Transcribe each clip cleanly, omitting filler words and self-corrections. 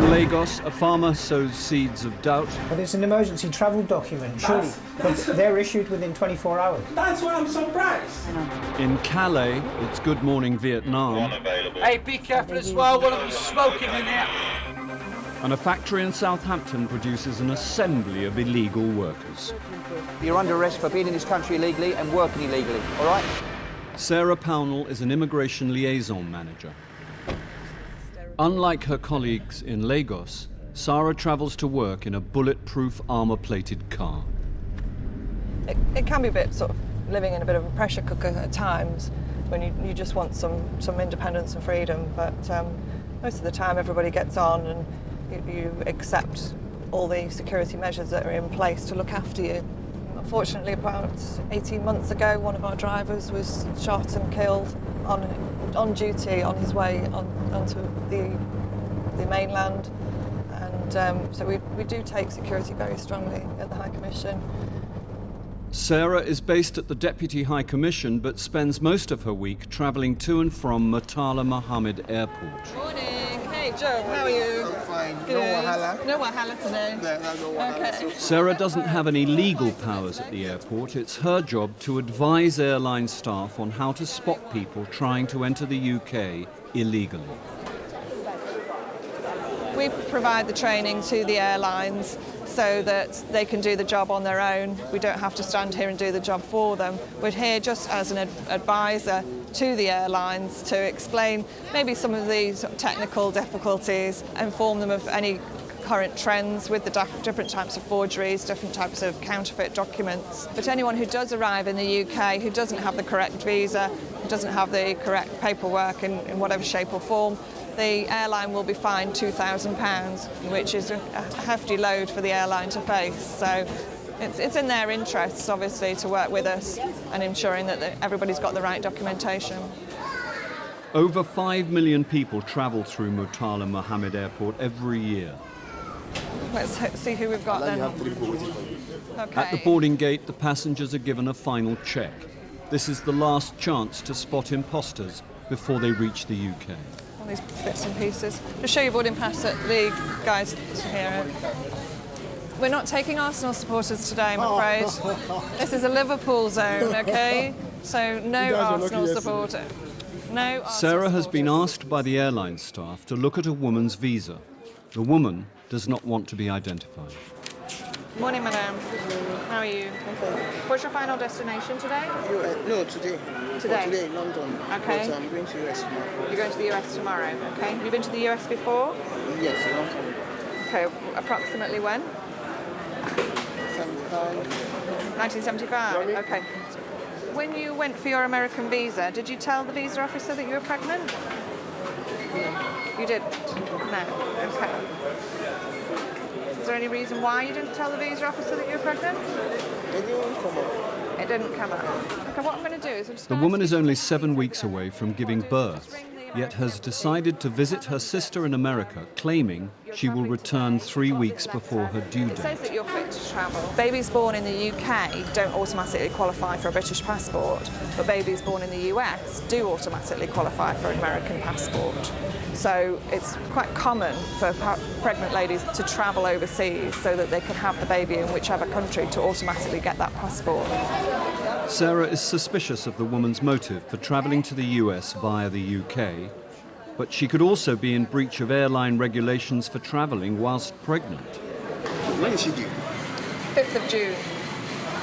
Lagos, a farmer sows seeds of doubt. But it's an emergency travel document, surely. But they're issued within 24 hours. That's why I'm surprised. In Calais, it's Good Morning Vietnam. Hey, be careful as well, one of them's smoking in here. And a factory in Southampton produces an assembly of illegal workers. You're under arrest for being in this country illegally and working illegally, all right? Sarah Pownall is an immigration liaison manager. Unlike her colleagues in Lagos, Sarah travels to work in a bulletproof, armour-plated car. It can be a bit sort of living in a bit of a pressure cooker at times when you just want some independence and freedom, but most of the time everybody gets on and you accept all the security measures that are in place to look after you. Unfortunately, about 18 months ago, one of our drivers was shot and killed on duty on his way onto the mainland. And so we do take security very strongly at the High Commission. Sarah is based at the Deputy High Commission, but spends most of her week travelling to and from Murtala Mohammed Airport. Morning. Hey, Joe, how are you? I'm fine. Good. No wahala? No wahala today? No wahala. Okay. Sarah doesn't have any legal powers at the airport. It's her job to advise airline staff on how to spot people trying to enter the UK illegally. We provide the training to the airlines so that they can do the job on their own. We don't have to stand here and do the job for them. We're here just as an advisor to the airlines to explain maybe some of these technical difficulties, inform them of any current trends with the different types of forgeries, different types of counterfeit documents. But anyone who does arrive in the UK who doesn't have the correct visa, who doesn't have the correct paperwork in whatever shape or form, the airline will be fined £2,000, which is a hefty load for the airline to face. So it's in their interests, obviously, to work with us and ensuring that everybody's got the right documentation. Over 5 million people travel through Murtala Mohammed Airport every year. Let's see who we've got then. Okay. At the boarding gate, the passengers are given a final check. This is the last chance to spot imposters before they reach the UK. All these bits and pieces. Just show your boarding pass at the guys here. We're not taking Arsenal supporters today, I'm afraid. This is a Liverpool zone, okay? So no Arsenal supporter. No Arsenal Sarah has been supporters. asked by the airline staff to look at a woman's visa. The woman does not want to be identified. Morning, madam. How are you? What's your final destination today? No, today. Today? Today in London. Okay. But I'm going to US tomorrow. You're going to the US tomorrow, okay? Have you been to the US before? Yes, a long time. Okay, approximately when? 75. 1975, okay. When you went for your American visa, did you tell the visa officer that you were pregnant? You didn't? No, okay. Is there any reason why you didn't tell the visa officer that you were pregnant? It didn't come up. It didn't come up. Okay, what I'm going to do is... The woman is only 7 weeks away from giving birth, yet has decided to visit her sister in America, claiming she will return 3 weeks before her due It says date. that you're fit to travel. Babies born in the UK don't automatically qualify for a British passport, but babies born in the US do automatically qualify for an American passport. So it's quite common for pregnant ladies to travel overseas so that they can have the baby in whichever country to automatically get that passport. Sarah is suspicious of the woman's motive for travelling to the US via the UK, but she could also be in breach of airline regulations for travelling whilst pregnant. When is she due? 5th of June,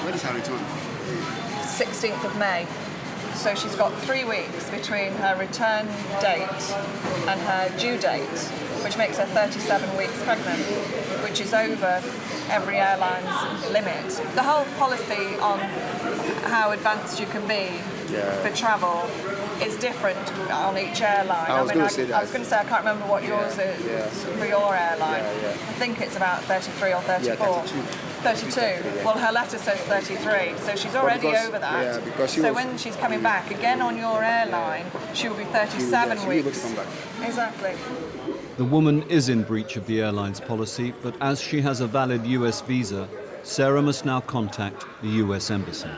When is her return? 16th of May. So she's got 3 weeks between her return date and her due date, which makes her 37 weeks pregnant, which is over every airline's limit. The whole policy on how advanced you can be for travel is different on each airline. I was going to say that. I was going to say I can't remember what yours is for your airline. I think it's about 33 or 34. Yeah, 32. 32. Well, her letter says 33, so she's already over that. Yeah, because she so was, when she's coming back again on your airline, she will be 37 she'll be able weeks. to come back. Exactly. The woman is in breach of the airline's policy, but as she has a valid US visa, Sarah must now contact the US Embassy.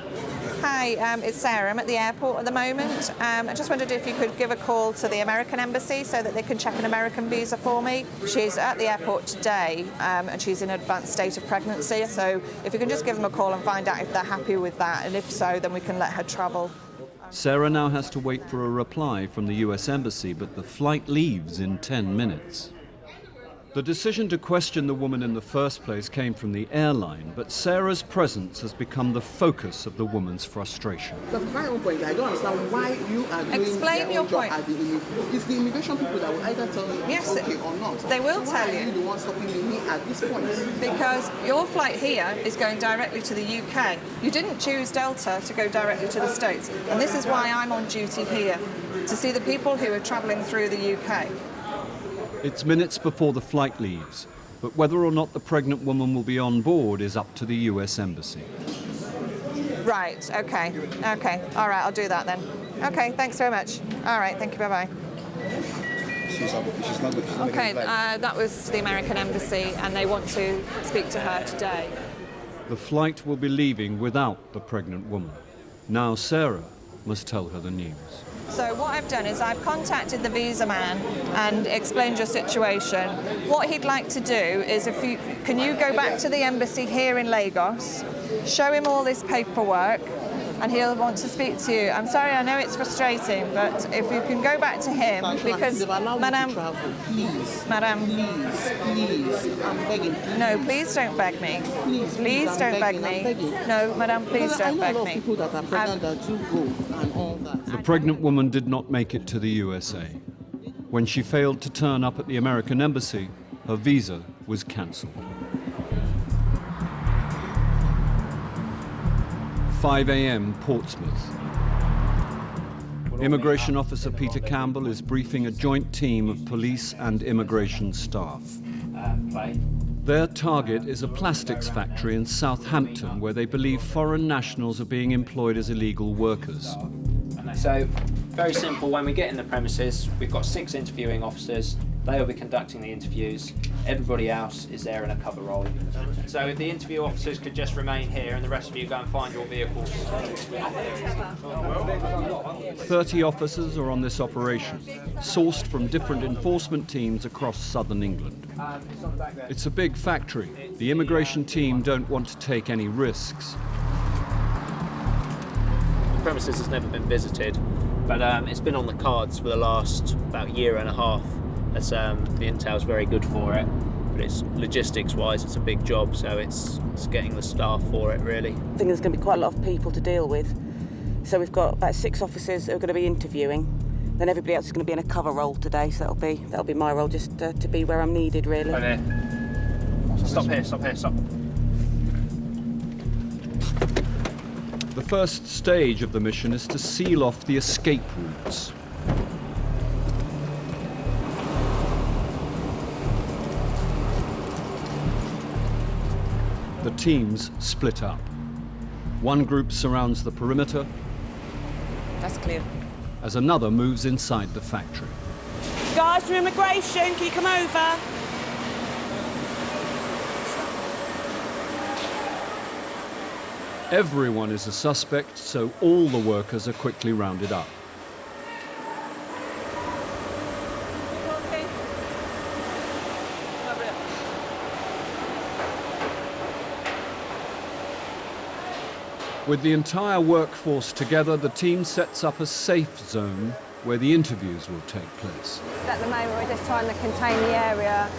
Hi. Hi, it's Sarah. I'm at the airport at the moment. I just wondered if you could give a call to the American embassy so that they can check an American visa for me. She's at the airport today and she's in an advanced state of pregnancy. So if you can just give them a call and find out if they're happy with that, and if so, then we can let her travel. Sarah now has to wait for a reply from the US Embassy, but the flight leaves in 10 minutes. The decision to question the woman in the first place came from the airline, but Sarah's presence has become the focus of the woman's frustration. Because my own point, I don't understand why you are doing Explain your point. It's the immigration people that will either tell you Yes, it's okay or not. they will so tell why you. Are you the one stopping me at this point? Because your flight here is going directly to the UK. You didn't choose Delta to go directly to the States. And this is why I'm on duty here, to see the people who are travelling through the UK. It's minutes before the flight leaves, but whether or not the pregnant woman will be on board is up to the US Embassy. Right, okay, all right, I'll do that then. Okay, thanks very much. All right, thank you, bye-bye. She's not good. Okay, that was the American Embassy, and they want to speak to her today. The flight will be leaving without the pregnant woman. Now Sarah must tell her the news. So what I've done is I've contacted the visa man and explained your situation. What he'd like to do is can you go back to the embassy here in Lagos, show him all this paperwork, and he'll want to speak to you. I'm sorry, I know it's frustrating, but if you can go back to him, because Madam, Please, I'm begging. no, please don't beg me. Please don't beg me. No, Madam, please don't beg I know a lot of me. people that are pregnant that do go and all that. The pregnant woman did not make it to the USA. When she failed to turn up at the American Embassy, her visa was cancelled. 5 a.m. Portsmouth. Immigration Officer Peter Campbell is briefing a joint team of police and immigration staff. Their target is a plastics factory in Southampton, where they believe foreign nationals are being employed as illegal workers. So, very simple, when we get in the premises, we've got 6 interviewing officers. They will be conducting the interviews. Everybody else is there in a cover role. So if the interview officers could just remain here and the rest of you go and find your vehicles. 30 officers are on this operation, sourced from different enforcement teams across southern England. It's a big factory. The immigration team don't want to take any risks. The premises has never been visited, but it's been on the cards for the last about year and a half. As, the intel's very good for it, but it's logistics-wise, it's a big job, so it's getting the staff for it, really. I think there's going to be quite a lot of people to deal with. So we've got about 6 officers who are going to be interviewing. Then everybody else is going to be in a cover role today, so that'll be my role, just to be where I'm needed, really. Right here. Stop here, stop here, stop. The first stage of the mission is to seal off the escape routes. The teams split up. One group surrounds the perimeter, That's clear. as another moves inside the factory. Guys from immigration, can you come over? Everyone is a suspect, so all the workers are quickly rounded up. With the entire workforce together, the team sets up a safe zone where the interviews will take place. At the moment, we're just trying to contain the area,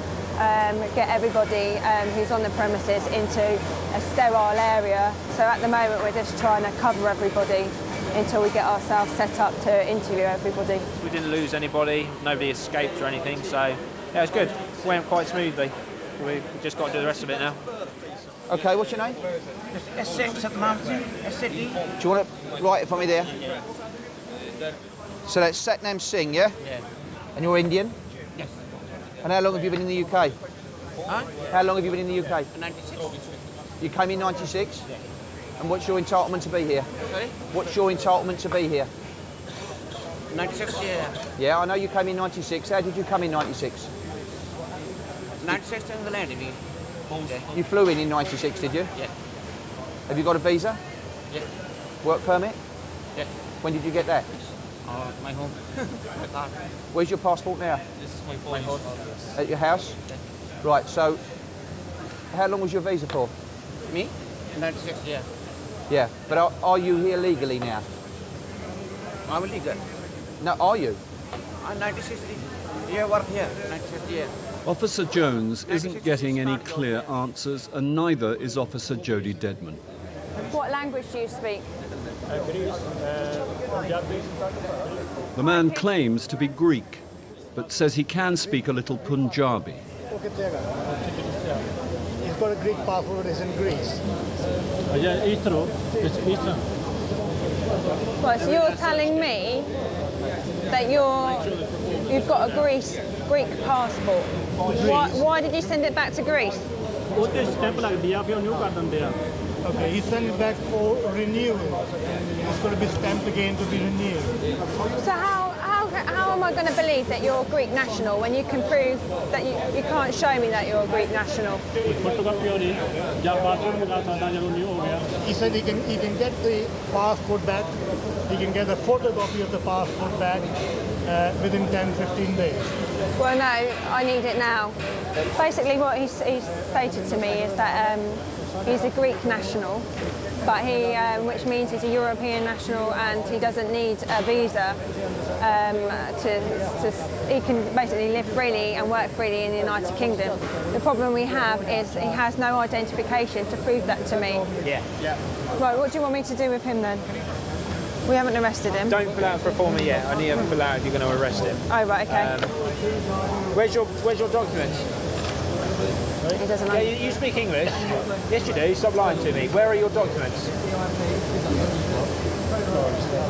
get everybody who's on the premises into a sterile area. So at the moment, we're just trying to cover everybody until we get ourselves set up to interview everybody. We didn't lose anybody, nobody escaped or anything, so yeah, it's good. It went quite smoothly. We've just got to do the rest of it now. Okay, what's your name? S6 at the moment, S6. Do you want to write it for me there? So that's Satnam Singh, yeah? Yeah. And you're Indian? Yes. And how long have you been in the UK? Huh? How long have you been in the UK? 96. You came in 96? Yeah. And what's your entitlement to be here? Sorry? What's your entitlement to be here? 96, yeah. Yeah, I know you came in 96. How did you come in 96? 96 in the land, you mean? You flew in 96, did you? Yeah. Have you got a visa? Yeah. Work permit? Yeah. When did you get that? My home. My car. Where's your passport now? This is my house. At your house? Right, so how long was your visa for? Me? 96, yeah. Yeah, but are you here legally now? I'm legal. No, are you? I'm 96 year work here. 96 year. Officer Jones isn't getting any clear answers, and neither is Officer Jody Deadman. What language do you speak? The man claims to be Greek, but says he can speak a little Punjabi. He's got a Greek passport, he's in Greece. Right, so you're telling me that you've got a Greek passport. Why did you send it back to Greece? Okay, he sent it back for renewal. It's going to be stamped again to be renewed. So how am I going to believe that you're a Greek national when you can prove that you can't show me that you're a Greek national? He said he can get the passport back. He can get a photocopy of the passport back within 10-15 days. Well, no, I need it now. Basically, what he's stated to me is that he's a Greek national, but which means he's a European national, and he doesn't need a visa. He can basically live freely and work freely in the United Kingdom. The problem we have is he has no identification to prove that to me. Yeah. Right, what do you want me to do with him then? We haven't arrested him. Don't fill out a performer yet. I need to fill out if you're going to arrest him. Oh, right, okay. Where's your documents? He doesn't know. Yeah, you speak English. Yes, you do. Stop lying to me. Where are your documents?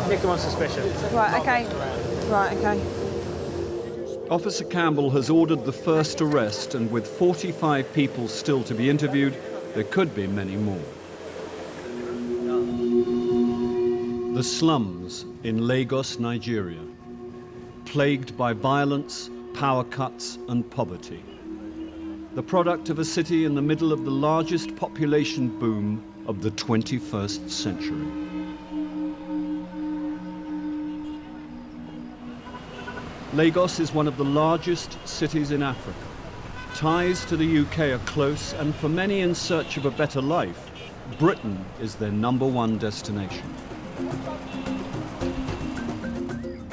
Nick him on suspicion. Right, okay. Right, okay. Officer Campbell has ordered the first arrest, and with 45 people still to be interviewed, there could be many more. The slums in Lagos, Nigeria, plagued by violence, power cuts and poverty. The product of a city in the middle of the largest population boom of the 21st century. Lagos is one of the largest cities in Africa. Ties to the UK are close, and for many in search of a better life, Britain is their #1 destination.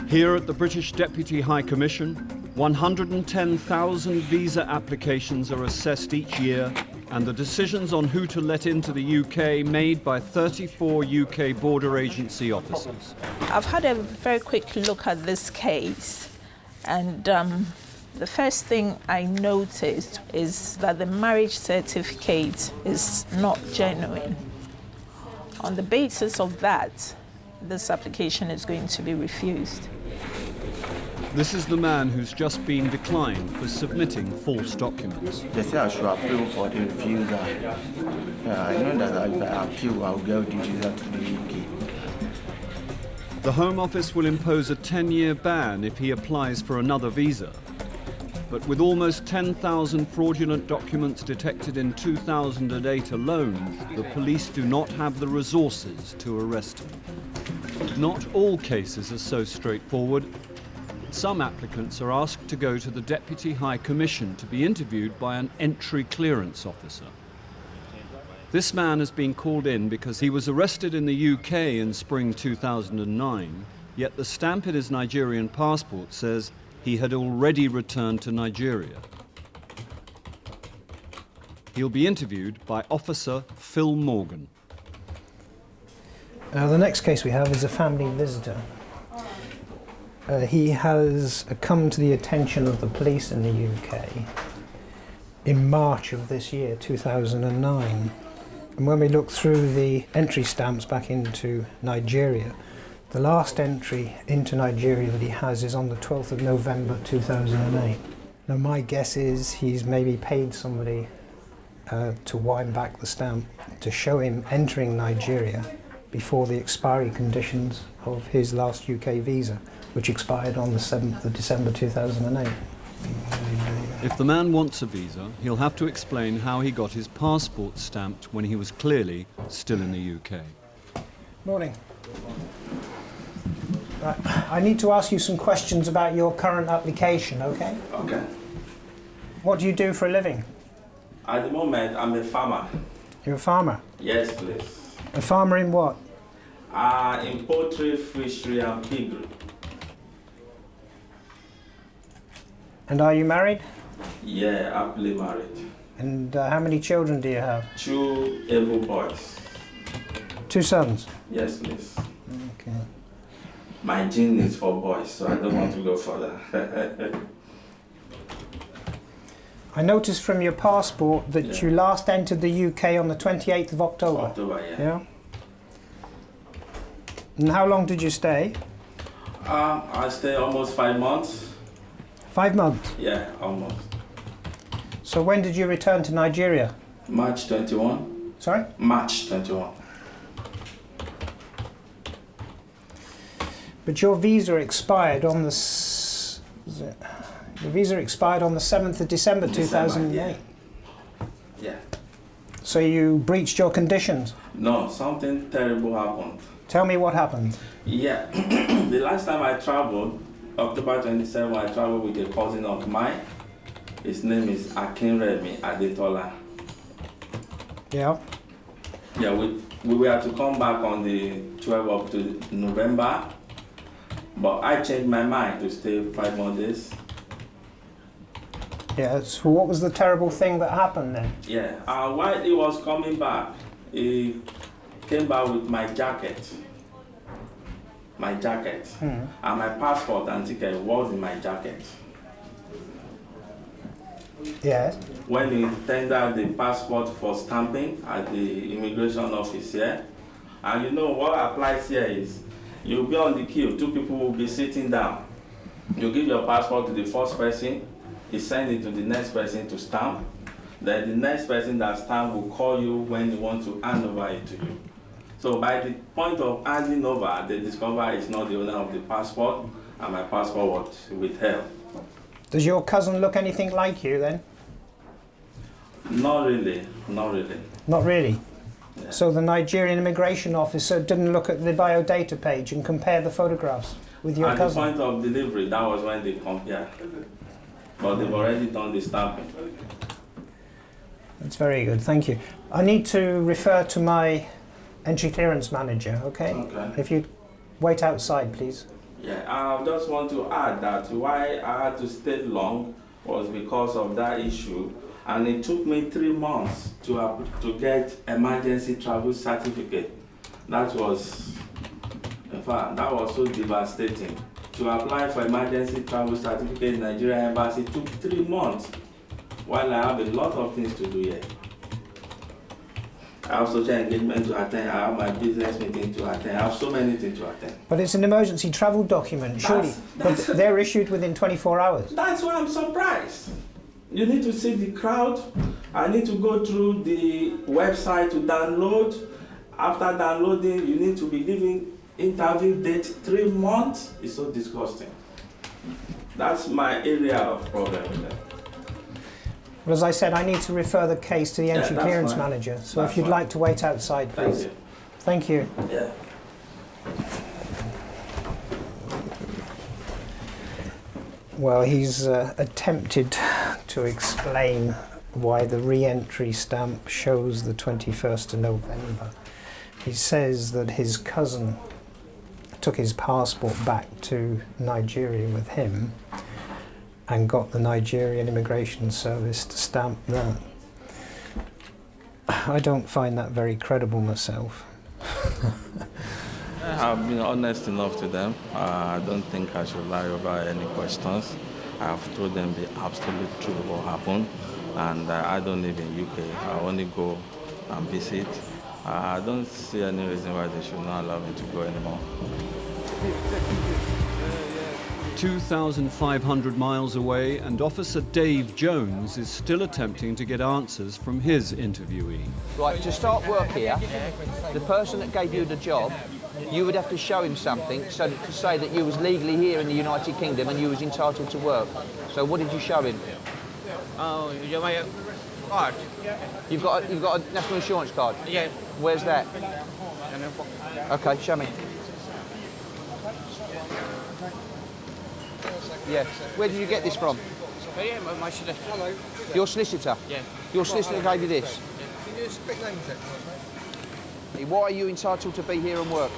Here at the British Deputy High Commission, 110,000 visa applications are assessed each year, and the decisions on who to let into the UK made by 34 UK border agency officers. I've had a very quick look at this case, and the first thing I noticed is that the marriage certificate is not genuine. On the basis of that, this application is going to be refused. This is the man who's just been declined for submitting false documents. They say I should appeal for the refusal. I know that if I appeal, I'll get the visa to the UK. The Home Office will impose a 10-year ban if he applies for another visa. But with almost 10,000 fraudulent documents detected in 2008 alone, the police do not have the resources to arrest him. Not all cases are so straightforward. Some applicants are asked to go to the Deputy High Commission to be interviewed by an entry clearance officer. This man has been called in because he was arrested in the UK in spring 2009, yet the stamp in his Nigerian passport says he had already returned to Nigeria. He'll be interviewed by Officer Phil Morgan. The next case we have is a family visitor. He has come to the attention of the police in the UK in March of this year, 2009. And when we look through the entry stamps back into Nigeria, the last entry into Nigeria that he has is on the 12th of November 2008. Now my guess is he's maybe paid somebody to wind back the stamp to show him entering Nigeria before the expiry conditions of his last UK visa, which expired on the 7th of December 2008. If the man wants a visa, he'll have to explain how he got his passport stamped when he was clearly still in the UK. Morning. Right. I need to ask you some questions about your current application, okay? Okay. What do you do for a living? At the moment, I'm a farmer. You're a farmer? Yes, please. A farmer in what? In poultry, fishery, and piggery. And are you married? Yeah, happily married. And how many children do you have? 2 able boys. 2 sons? Yes, please. Okay. My gene is for boys, so I don't want to go further. I noticed from your passport that you last entered the UK on the 28th of October. October, yeah. Yeah? And how long did you stay? I stayed almost 5 months. 5 months? Yeah, almost. So when did you return to Nigeria? March 21. Sorry? March 21. But your visa expired on the your visa expired on the 7th of December 2008. Yeah. So you breached your conditions. No, something terrible happened. Tell me what happened. Yeah, the last time I traveled, October 27, I traveled with a cousin of mine. His name is Akinremi Adetola. Yeah. Yeah, we were to come back on the 12th of November, but I changed my mind to stay 5 more days. Yeah, so what was the terrible thing that happened then? Yeah, while he was coming back, he came back with my jacket. And my passport and ticket was in my jacket. Yes. When he tendered the passport for stamping at the immigration office here, and you know what applies here is, you'll be on the queue, 2 people will be sitting down. You give your passport to the first person, he sends it to the next person to stamp. Then the next person that stamp will call you when he wants to hand over it to you. So by the point of handing over, they discover it's not the owner of the passport, and my passport was withheld. Does your cousin look anything like you then? Not really, not really. Not really? Yeah. So the Nigerian immigration officer didn't look at the biodata page and compare the photographs with your cousin? At the point of delivery, that was when they compared. But they've already done the stamping. That's very good, thank you. I need to refer to my entry clearance manager, okay? Okay. If you'd wait outside, please. Yeah, I just want to add that why I had to stay long was because of that issue, and it took me 3 months to get emergency travel certificate. That was, in fact, that was so devastating. To apply for emergency travel certificate in Nigeria Embassy took 3 months, while I have a lot of things to do here. I have social engagement to attend, I have my business meeting to attend, I have so many things to attend. But it's an emergency travel document, surely. But they're issued within 24 hours. That's why I'm surprised. You need to see the crowd. I need to go through the website to download. After downloading, you need to be giving interview date 3 months. It's so disgusting. That's my area of problem with them. Well, as I said, I need to refer the case to the entry clearance fine. manager. So That's if you'd fine. like to wait outside, please. Thank you. Thank you. Yeah. Well, he's attempted to explain why the re-entry stamp shows the 21st of November. He says that his cousin took his passport back to Nigeria with him and got the Nigerian Immigration Service to stamp that. I don't find that very credible myself. I've been honest enough to them. I don't think I should lie over any questions. I've told them the absolute truth what happened, and I don't live in UK. I only go and visit. I don't see any reason why they should not allow me to go anymore. 2,500 miles away, and Officer Dave Jones is still attempting to get answers from his interviewee. Right, to start work here, the person that gave you the job, you would have to show him something so to say that you was legally here in the United Kingdom and you was entitled to work. So what did you show him? Oh, you my card. You've got a national insurance card? Yeah. Where's that? Okay, show me. Yeah. Where did you get this from? My solicitor. Your solicitor? Yeah. Your solicitor gave you this? Can you speak language? Why are you entitled to be here and work?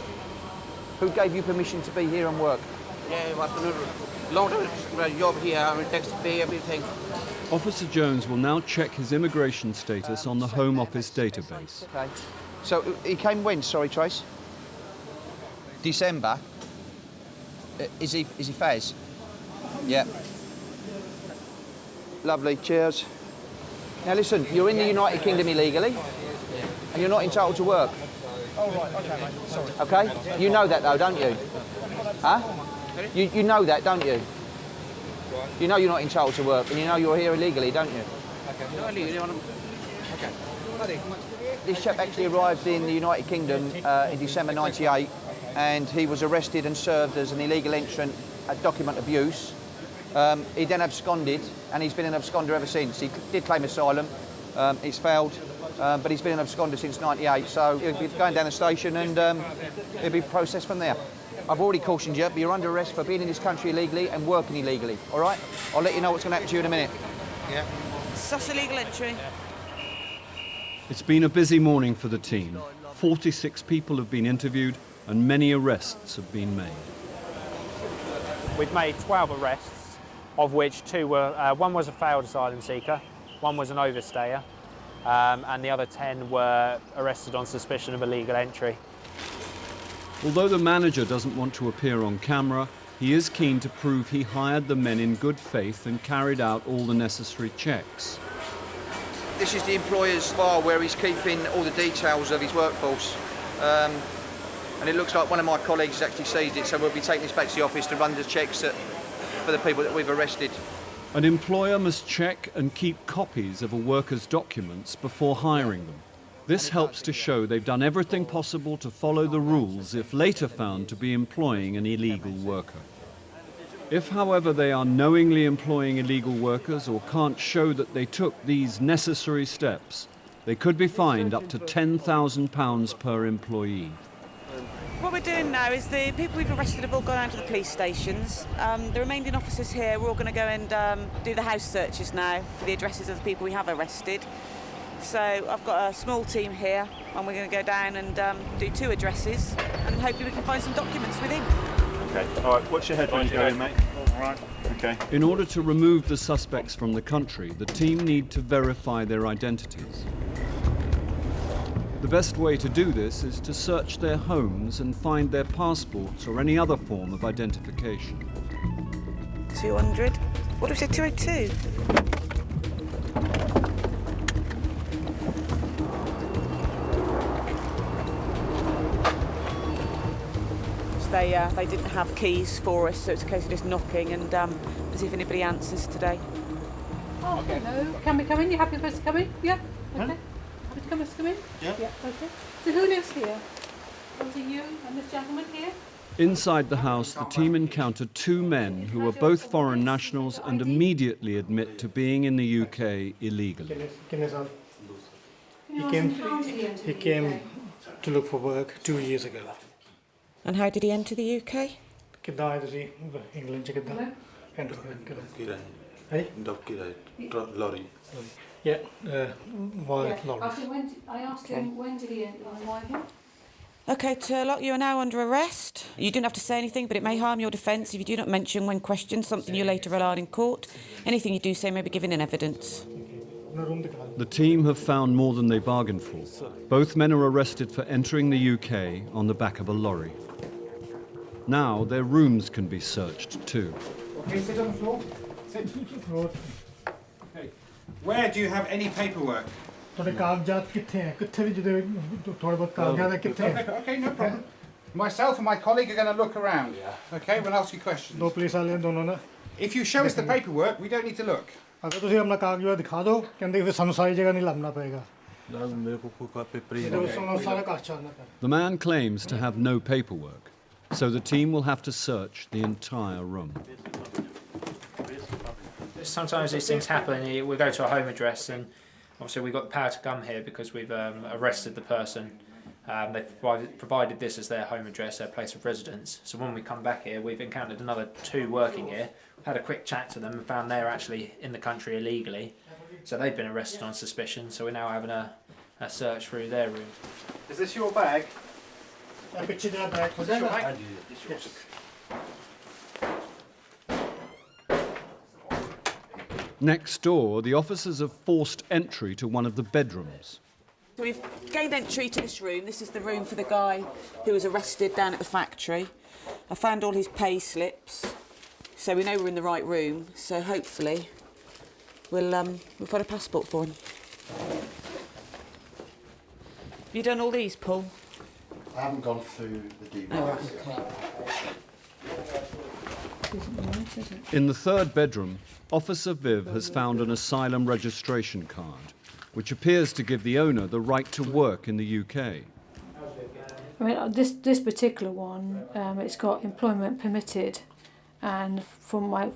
Who gave you permission to be here and work? Yeah, what long job here, tax pay, everything. Officer Jones will now check his immigration status on the Home Office database. Okay. So he came when? Sorry, Trace. December. Is he Faz? Yeah. Lovely. Cheers. Now listen, you're in the United Kingdom illegally, and you're not entitled to work. Oh right, okay, mate. Sorry. Okay. You know that though, don't you? Huh? You know that, don't you? You know you're not entitled to work, and you know you're here illegally, don't you? Okay. No, illegally. Okay. This chap actually arrived in the United Kingdom in December '98, and he was arrested and served as an illegal entrant at document abuse. He then absconded, and he's been an absconder ever since. He did claim asylum. It's failed, but he's been an absconder since '98, so he'll be going down the station and he'll be processed from there. I've already cautioned you, but you're under arrest for being in this country illegally and working illegally, all right? I'll let you know what's going to happen to you in a minute. Yeah. That's illegal entry. It's been a busy morning for the team. 46 people have been interviewed and many arrests have been made. We've made 12 arrests, of which one was a failed asylum seeker, one was an overstayer, and the other 10 were arrested on suspicion of illegal entry. Although the manager doesn't want to appear on camera, he is keen to prove he hired the men in good faith and carried out all the necessary checks. This is the employer's file where he's keeping all the details of his workforce. And it looks like one of my colleagues has actually seized it, so we'll be taking this back to the office to run the checks for the people that we've arrested. An employer must check and keep copies of a worker's documents before hiring them. This helps to show they've done everything possible to follow the rules if later found to be employing an illegal worker. If, however, they are knowingly employing illegal workers or can't show that they took these necessary steps, they could be fined up to £10,000 per employee. What we're doing now is the people we've arrested have all gone out to the police stations. The remaining officers here, we're all going to go and do the house searches now for the addresses of the people we have arrested. So I've got a small team here, and we're going to go down and do 2 addresses, and hopefully we can find some documents within. Okay, all right, watch your head when you go in, mate. All right, okay. In order to remove the suspects from the country, the team need to verify their identities. The best way to do this is to search their homes and find their passports or any other form of identification. 200. What do we say, 202? They didn't have keys for us, so it's a case of just knocking and see if anybody answers today. Oh, okay. Hello. Can we come in? You happy for us to come in? Yeah. Okay. Happy to come in? Yeah. Yeah. Okay. So who lives here? Was it you and this gentleman here? Inside the house, the team encountered 2 men who are both foreign nationals and immediately admit to being in the UK illegally. He came to look for work 2 years ago. And how did he enter the UK? England. Lorry. Yeah, via lorry. I asked him when did he arrive here? Okay, Turlock, you are now under arrest. You didn't have to say anything, but it may harm your defence if you do not mention when questioned something you later rely on in court. Anything you do say may be given in evidence. The team have found more than they bargained for. Both men are arrested for entering the UK on the back of a lorry. Now their rooms can be searched too. Okay, sit on the floor. Sit. Okay. Where do you have any paperwork? Okay, no problem. Myself and my colleague are going to look around. Okay, we'll ask you questions. If you show us the paperwork, we don't need to look. The man claims to have no paperwork, so the team will have to search the entire room. Sometimes these things happen. We go to a home address, and obviously we've got the power to come here because we've arrested the person. They've provided this as their home address, their place of residence. So when we come back here, we've encountered another 2 working here. Had a quick chat to them and found they're actually in the country illegally. So they've been arrested on suspicion. So we're now having a search through their room. Is this your bag? I bet you that bag. Was this your bag? Yes. Next door, the officers have forced entry to one of the bedrooms. So we've gained entry to this room. This is the room for the guy who was arrested down at the factory. I found all his pay slips, so we know we're in the right room. So hopefully we'll find a passport for him. Have you done all these, Paul? I haven't gone through the details. Oh, right, okay. In the 3rd bedroom, Officer Viv has found an asylum registration card, which appears to give the owner the right to work in the UK. I mean, this particular one, it's got employment permitted, and from my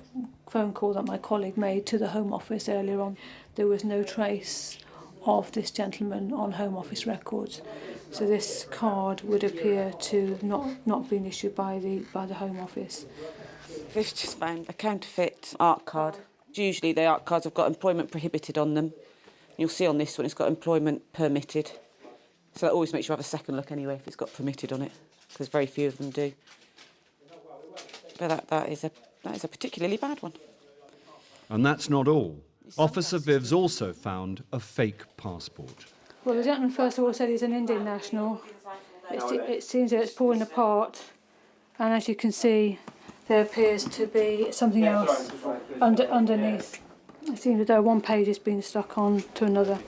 phone call that my colleague made to the Home Office earlier on, there was no trace of this gentleman on Home Office records. So this card would appear to not been issued by the Home Office. We've just found a counterfeit art card. Usually the art cards have got employment prohibited on them. You'll see on this one it's got employment permitted. So that always makes you have a second look anyway if it's got permitted on it, because very few of them do. But that is a particularly bad one. And that's not all. Officer Viv's also found a fake passport. Well, the gentleman first of all said he's an Indian national. It seems that it's falling apart, and as you can see, there appears to be something else underneath. It seems as though one page has been stuck on to another.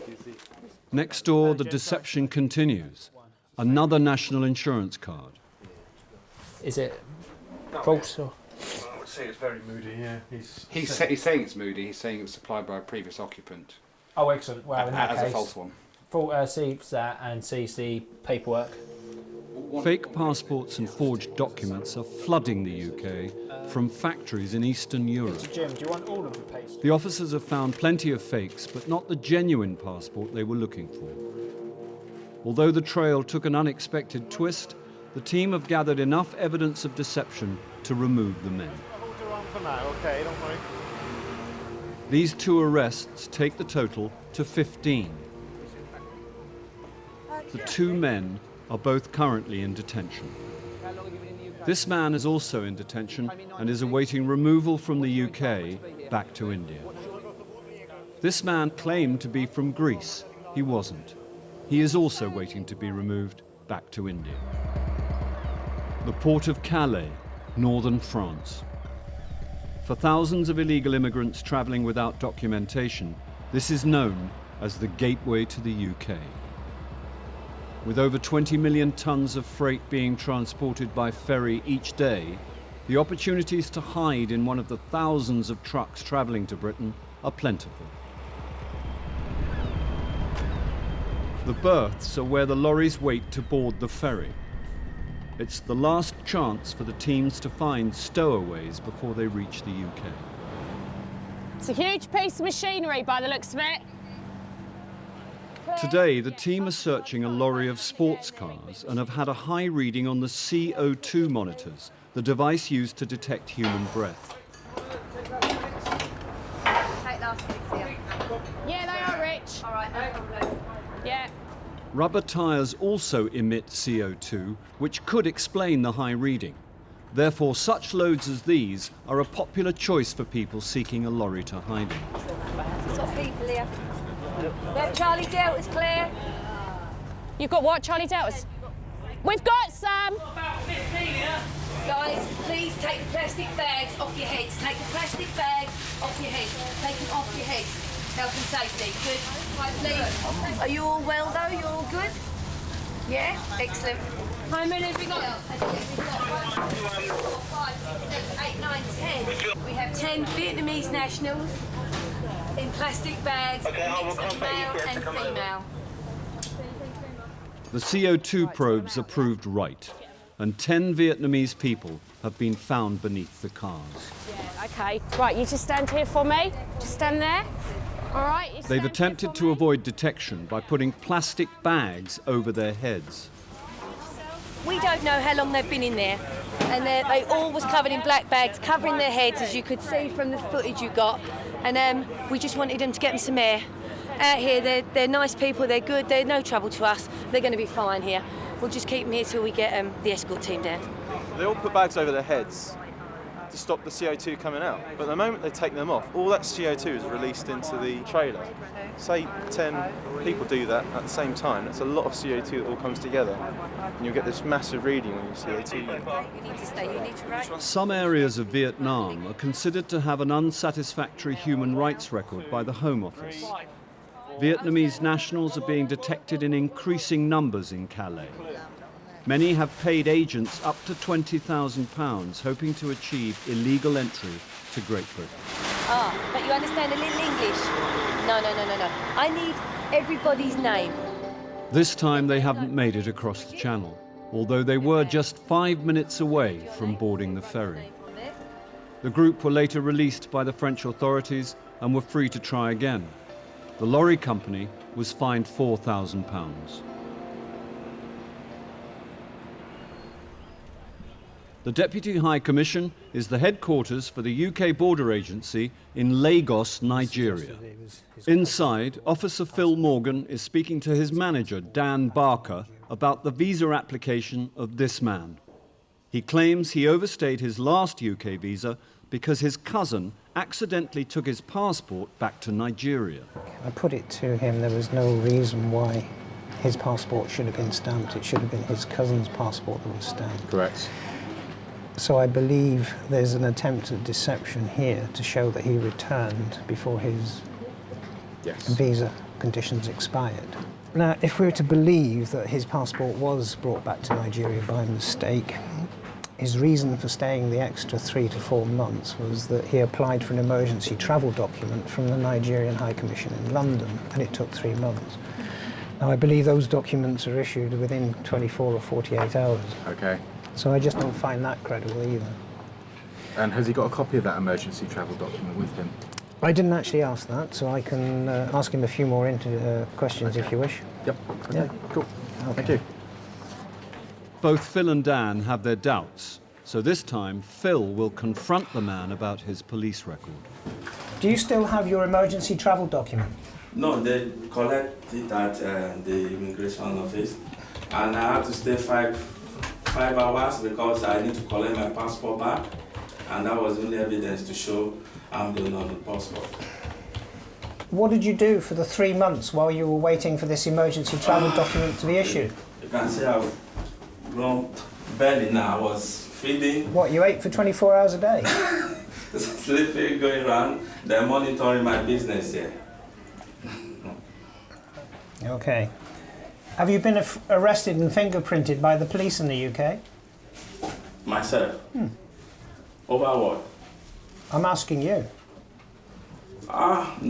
Next door, the deception continues. Another national insurance card. Is it false or? I would say it's very moody, yeah. He's saying it's moody, he's saying it was supplied by a previous occupant. Oh, excellent. Well, in that as case, a false one. Sees that and sees the paperwork. Fake passports and forged documents are flooding the UK from factories in Eastern Europe. Jim, do you want all of the paste? The officers have found plenty of fakes, but not the genuine passport they were looking for. Although the trail took an unexpected twist, the team have gathered enough evidence of deception to remove the men. Hold her on for now, okay, don't worry. These 2 arrests take the total to 15. The 2 men are both currently in detention. This man is also in detention and is awaiting removal from the UK back to India. This man claimed to be from Greece. He wasn't. He is also waiting to be removed back to India. The port of Calais, northern France. For thousands of illegal immigrants travelling without documentation, this is known as the gateway to the UK. With over 20 million tons of freight being transported by ferry each day, the opportunities to hide in one of the thousands of trucks travelling to Britain are plentiful. The berths are where the lorries wait to board the ferry. It's the last chance for the teams to find stowaways before they reach the UK. It's a huge piece of machinery by the looks of it. Today, the team are searching a lorry of sports cars and have had a high reading on the CO2 monitors, the device used to detect human breath. Yeah, they are rich. All right, no problem. Yeah. Rubber tyres also emit CO2, which could explain the high reading. Therefore, such loads as these are a popular choice for people seeking a lorry to hide in. Got people here. Charlie Delta's clear. You've got what, Charlie Delta's? We've got some. Guys, please take the plastic bags off your heads. Take the plastic bags off your heads. Take them off your heads. Health and safety. Good. Right, please. Are you all well though? You're all good? Yeah? Excellent. How many have we got? We've got 1, 2, 3, 4, 5, 6, 7, 8, 9, 10. We have 10 Vietnamese nationals in plastic bags, mix of male and female. The CO2 probes are proved right, and 10 Vietnamese people have been found beneath the cars. Yeah, okay. Right, you just stand here for me. Just stand there. All right. They've attempted to avoid detection by putting plastic bags over their heads. We don't know how long they've been in there. And they all was covered in black bags, covering their heads, as you could see from the footage you got. And we just wanted them to get them some air. Out here, they're nice people, they're good, they're no trouble to us. They're going to be fine here. We'll just keep them here till we get the escort team down. They all put bags over their heads to stop the CO2 coming out. But the moment they take them off, all that CO2 is released into the trailer. Say 10 people do that at the same time, that's a lot of CO2 that all comes together. And you'll get this massive reading on your CO2. You need to stay, you need to write. Some areas of Vietnam are considered to have an unsatisfactory human rights record by the Home Office. Vietnamese nationals are being detected in increasing numbers in Calais. Many have paid agents up to £20,000 hoping to achieve illegal entry to Great Britain. Ah, but you understand a little English? No. I need everybody's name. This time they haven't made it across the channel, although they were just 5 minutes away from boarding the ferry. The group were later released by the French authorities and were free to try again. The lorry company was fined £4,000. The Deputy High Commission is the headquarters for the UK Border Agency in Lagos, Nigeria. Inside, Officer Phil Morgan is speaking to his manager, Dan Barker, about the visa application of this man. He claims he overstayed his last UK visa because his cousin accidentally took his passport back to Nigeria. I put it to him there was no reason why his passport should have been stamped. It should have been his cousin's passport that was stamped. Correct. So I believe there's an attempt at deception here to show that he returned before his visa conditions expired. Now, if we were to believe that his passport was brought back to Nigeria by mistake, his reason for staying the extra 3 to 4 months was that he applied for an emergency travel document from the Nigerian High Commission in London, and it took 3 months. Now, I believe those documents are issued within 24 or 48 hours. Okay. So I just don't find that credible either. And has he got a copy of that emergency travel document with him? I didn't actually ask that, so I can ask him a few more questions if you wish. Yep. Okay. Yeah. Cool. Okay. Thank you. Both Phil and Dan have their doubts, so this time Phil will confront the man about his police record. Do you still have your emergency travel document? No, they collected it at the immigration office, and I had to stay five hours because I need to collect my passport back, and that was the only evidence to show I'm the owner of the passport. What did you do for the 3 months while you were waiting for this emergency travel document to be issued? You can see I've grown belly now. I was feeding. What, you ate for 24 hours a day? Sleeping, going around, they're monitoring my business here. Okay. Have you been arrested and fingerprinted by the police in the UK? Myself? Over what? I'm asking you. Not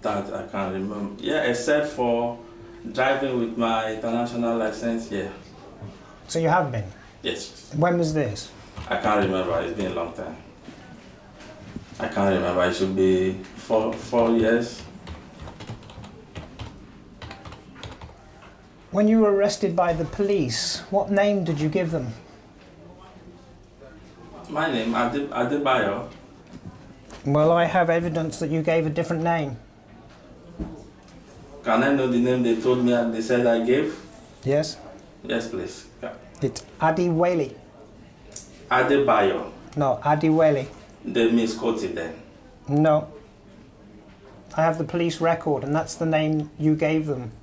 that I can remember. Yeah, except for driving with my international license, yeah. So you have been? Yes. When was this? I can't remember, it's been a long time. I can't remember, it should be four years. When you were arrested by the police, what name did you give them? My name, Adebayo. Well, I have evidence that you gave a different name. Can I know the name they told me, they said I gave? Yes? Yes, please. Yeah. It's Adiwele. Adebayo. No, Adiwele. They misquoted then. No. I have the police record, and that's the name you gave them.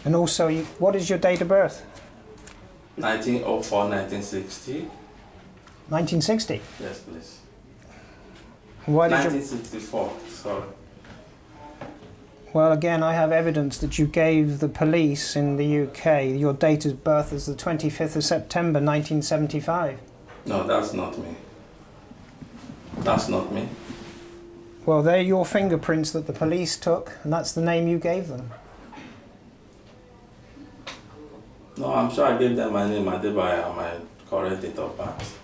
And also, what is your date of birth? 1904, 1960. 1960? Yes, please. Why did 1964, sorry. Well, again, I have evidence that you gave the police in the UK your date of birth as the 25th of September 1975. No, that's not me. That's not me. Well, they're your fingerprints that the police took, and that's the name you gave them. No, I'm sure I gave them my name, Adebayo, my correct date of birth.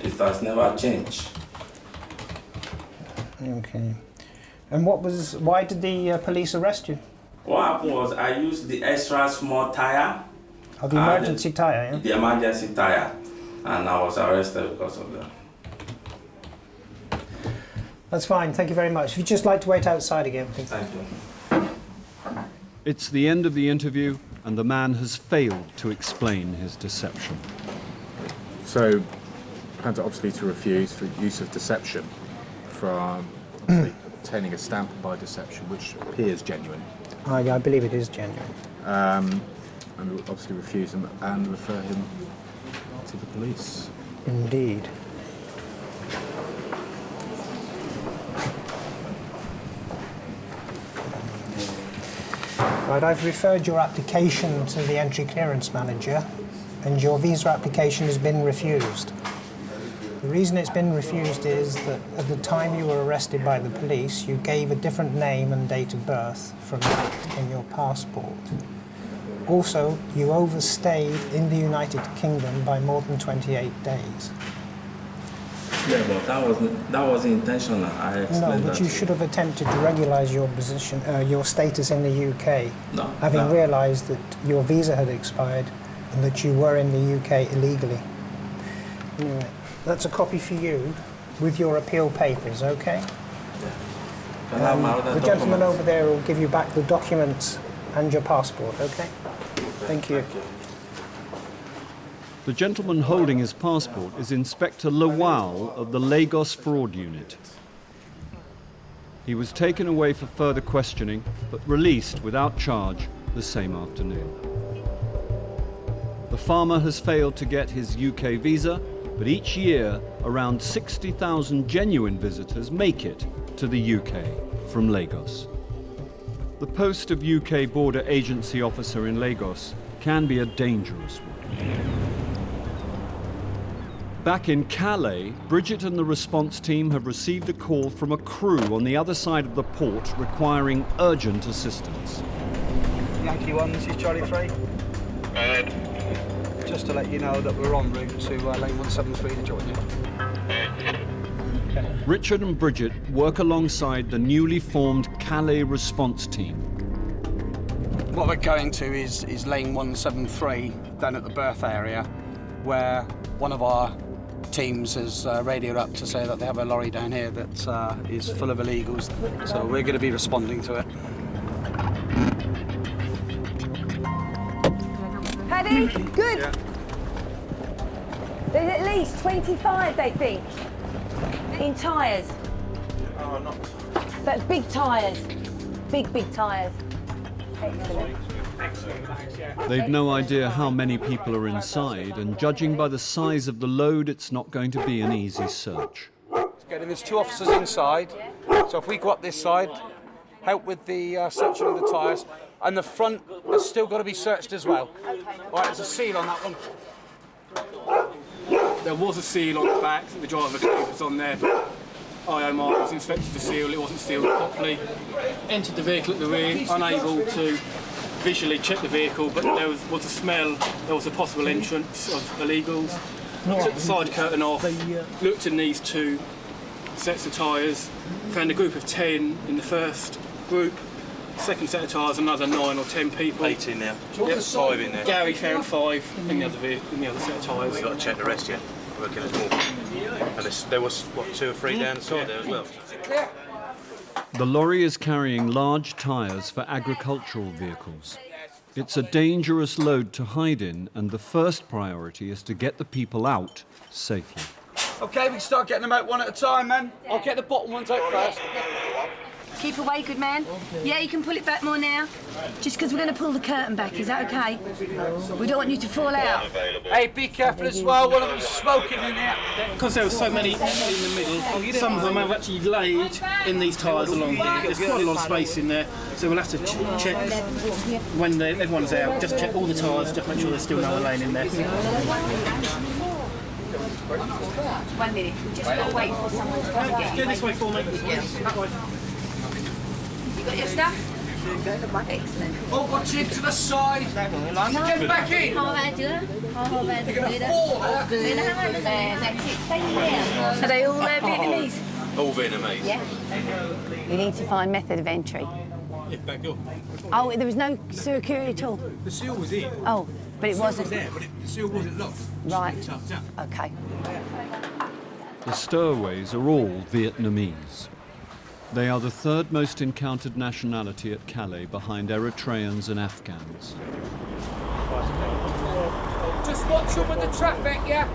It has never changed. Okay. And why did the police arrest you? What happened was I used the extra small tire Oh, the emergency tyre, yeah? The emergency tyre, and I was arrested because of that. That's fine, thank you very much. If you'd just like to wait outside again, please. Thank you. It's the end of the interview, and the man has failed to explain his deception. So, had to obviously to refuse for use of deception from obviously obtaining a stamp by deception, which appears genuine. I believe it is genuine. And obviously refuse him and refer him to the police. Indeed. Right, I've referred your application to the entry clearance manager, and your visa application has been refused. The reason it's been refused is that at the time you were arrested by the police, you gave a different name and date of birth from that in your passport. Also, you overstayed in the United Kingdom by more than 28 days. Yeah, but that wasn't intentional. I explained No, but that. you should have attempted to regulise your position, your status in the UK, No, having no. realised that your visa had expired and that you were in the UK illegally. Anyway, that's a copy for you with your appeal papers, okay? Can I have my other The gentleman documents? over there will give you back the documents and your passport, okay? Thank you. The gentleman holding his passport is Inspector Lawal of the Lagos Fraud Unit. He was taken away for further questioning, but released without charge the same afternoon. The farmer has failed to get his UK visa, but each year around 60,000 genuine visitors make it to the UK from Lagos. The post of UK Border Agency Officer in Lagos can be a dangerous one. Back in Calais, Bridget and the response team have received a call from a crew on the other side of the port requiring urgent assistance. Yankee 1, this is Charlie 3. Just to let you know that we're en route to lane 173 to join you. Richard and Bridget work alongside the newly formed Calais response team. What we're going to is lane 173 down at the berth area, where one of our teams has radioed up to say that they have a lorry down here that is full of illegals. So we're going to be responding to it. Paddy, good. Yeah. There's at least 25, they think, in tyres. Oh, not. But big tyres. Big tyres. Excellent. They've no idea how many people are inside, and judging by the size of the load, it's not going to be an easy search. Getting there's 2 officers inside, so if we go up this side, help with the searching of the tyres, and the front has still got to be searched as well. Right, there's a seal on that one. There was a seal on the back, the driver was on there, but IO Mark was inspected the seal, it wasn't sealed properly. Entered the vehicle at the rear, unable to visually check the vehicle, but there was a smell, there was a possible entrance of illegals. Took the side curtain off, looked in these 2 sets of tyres, found a group of 10 in the first group, second set of tyres, another 9 or 10 people. 8 in there. Yep. 5 in there. Gary found 5 in the other set of tyres. We've got to check the rest, yeah? I reckon there's more. And there was, what, 2 or 3 down the side there as well? The lorry is carrying large tyres for agricultural vehicles. It's a dangerous load to hide in, and the first priority is to get the people out safely. Okay, we can start getting them out one at a time, man. I'll get the bottom ones out first. Keep away, good man. Yeah, you can pull it back more now. Just because we're going to pull the curtain back, is that okay? We don't want you to fall out. Hey, be careful as well, one of them's smoking in here. Because there were so many in the middle, some of them have actually laid in these tyres along here. There's quite a lot of space in there, so we'll have to check when everyone's out, just check all the tyres, just make sure there's still no one laying in there. 1 minute, we just got to wait for someone to come and get you. Go this way for me. That way. You got your stuff? Excellent. Oh, watch it to the side. Get back in. Are they all Vietnamese? All Vietnamese. Yeah. We need to find method of entry. Yeah, back up. Oh, there was no security at all? The seal was in. Oh. But it wasn't there, but the seal wasn't locked. Right. Okay. The stowaways are all Vietnamese. They are the third most encountered nationality at Calais, behind Eritreans and Afghans. Just watch over the traffic, yeah?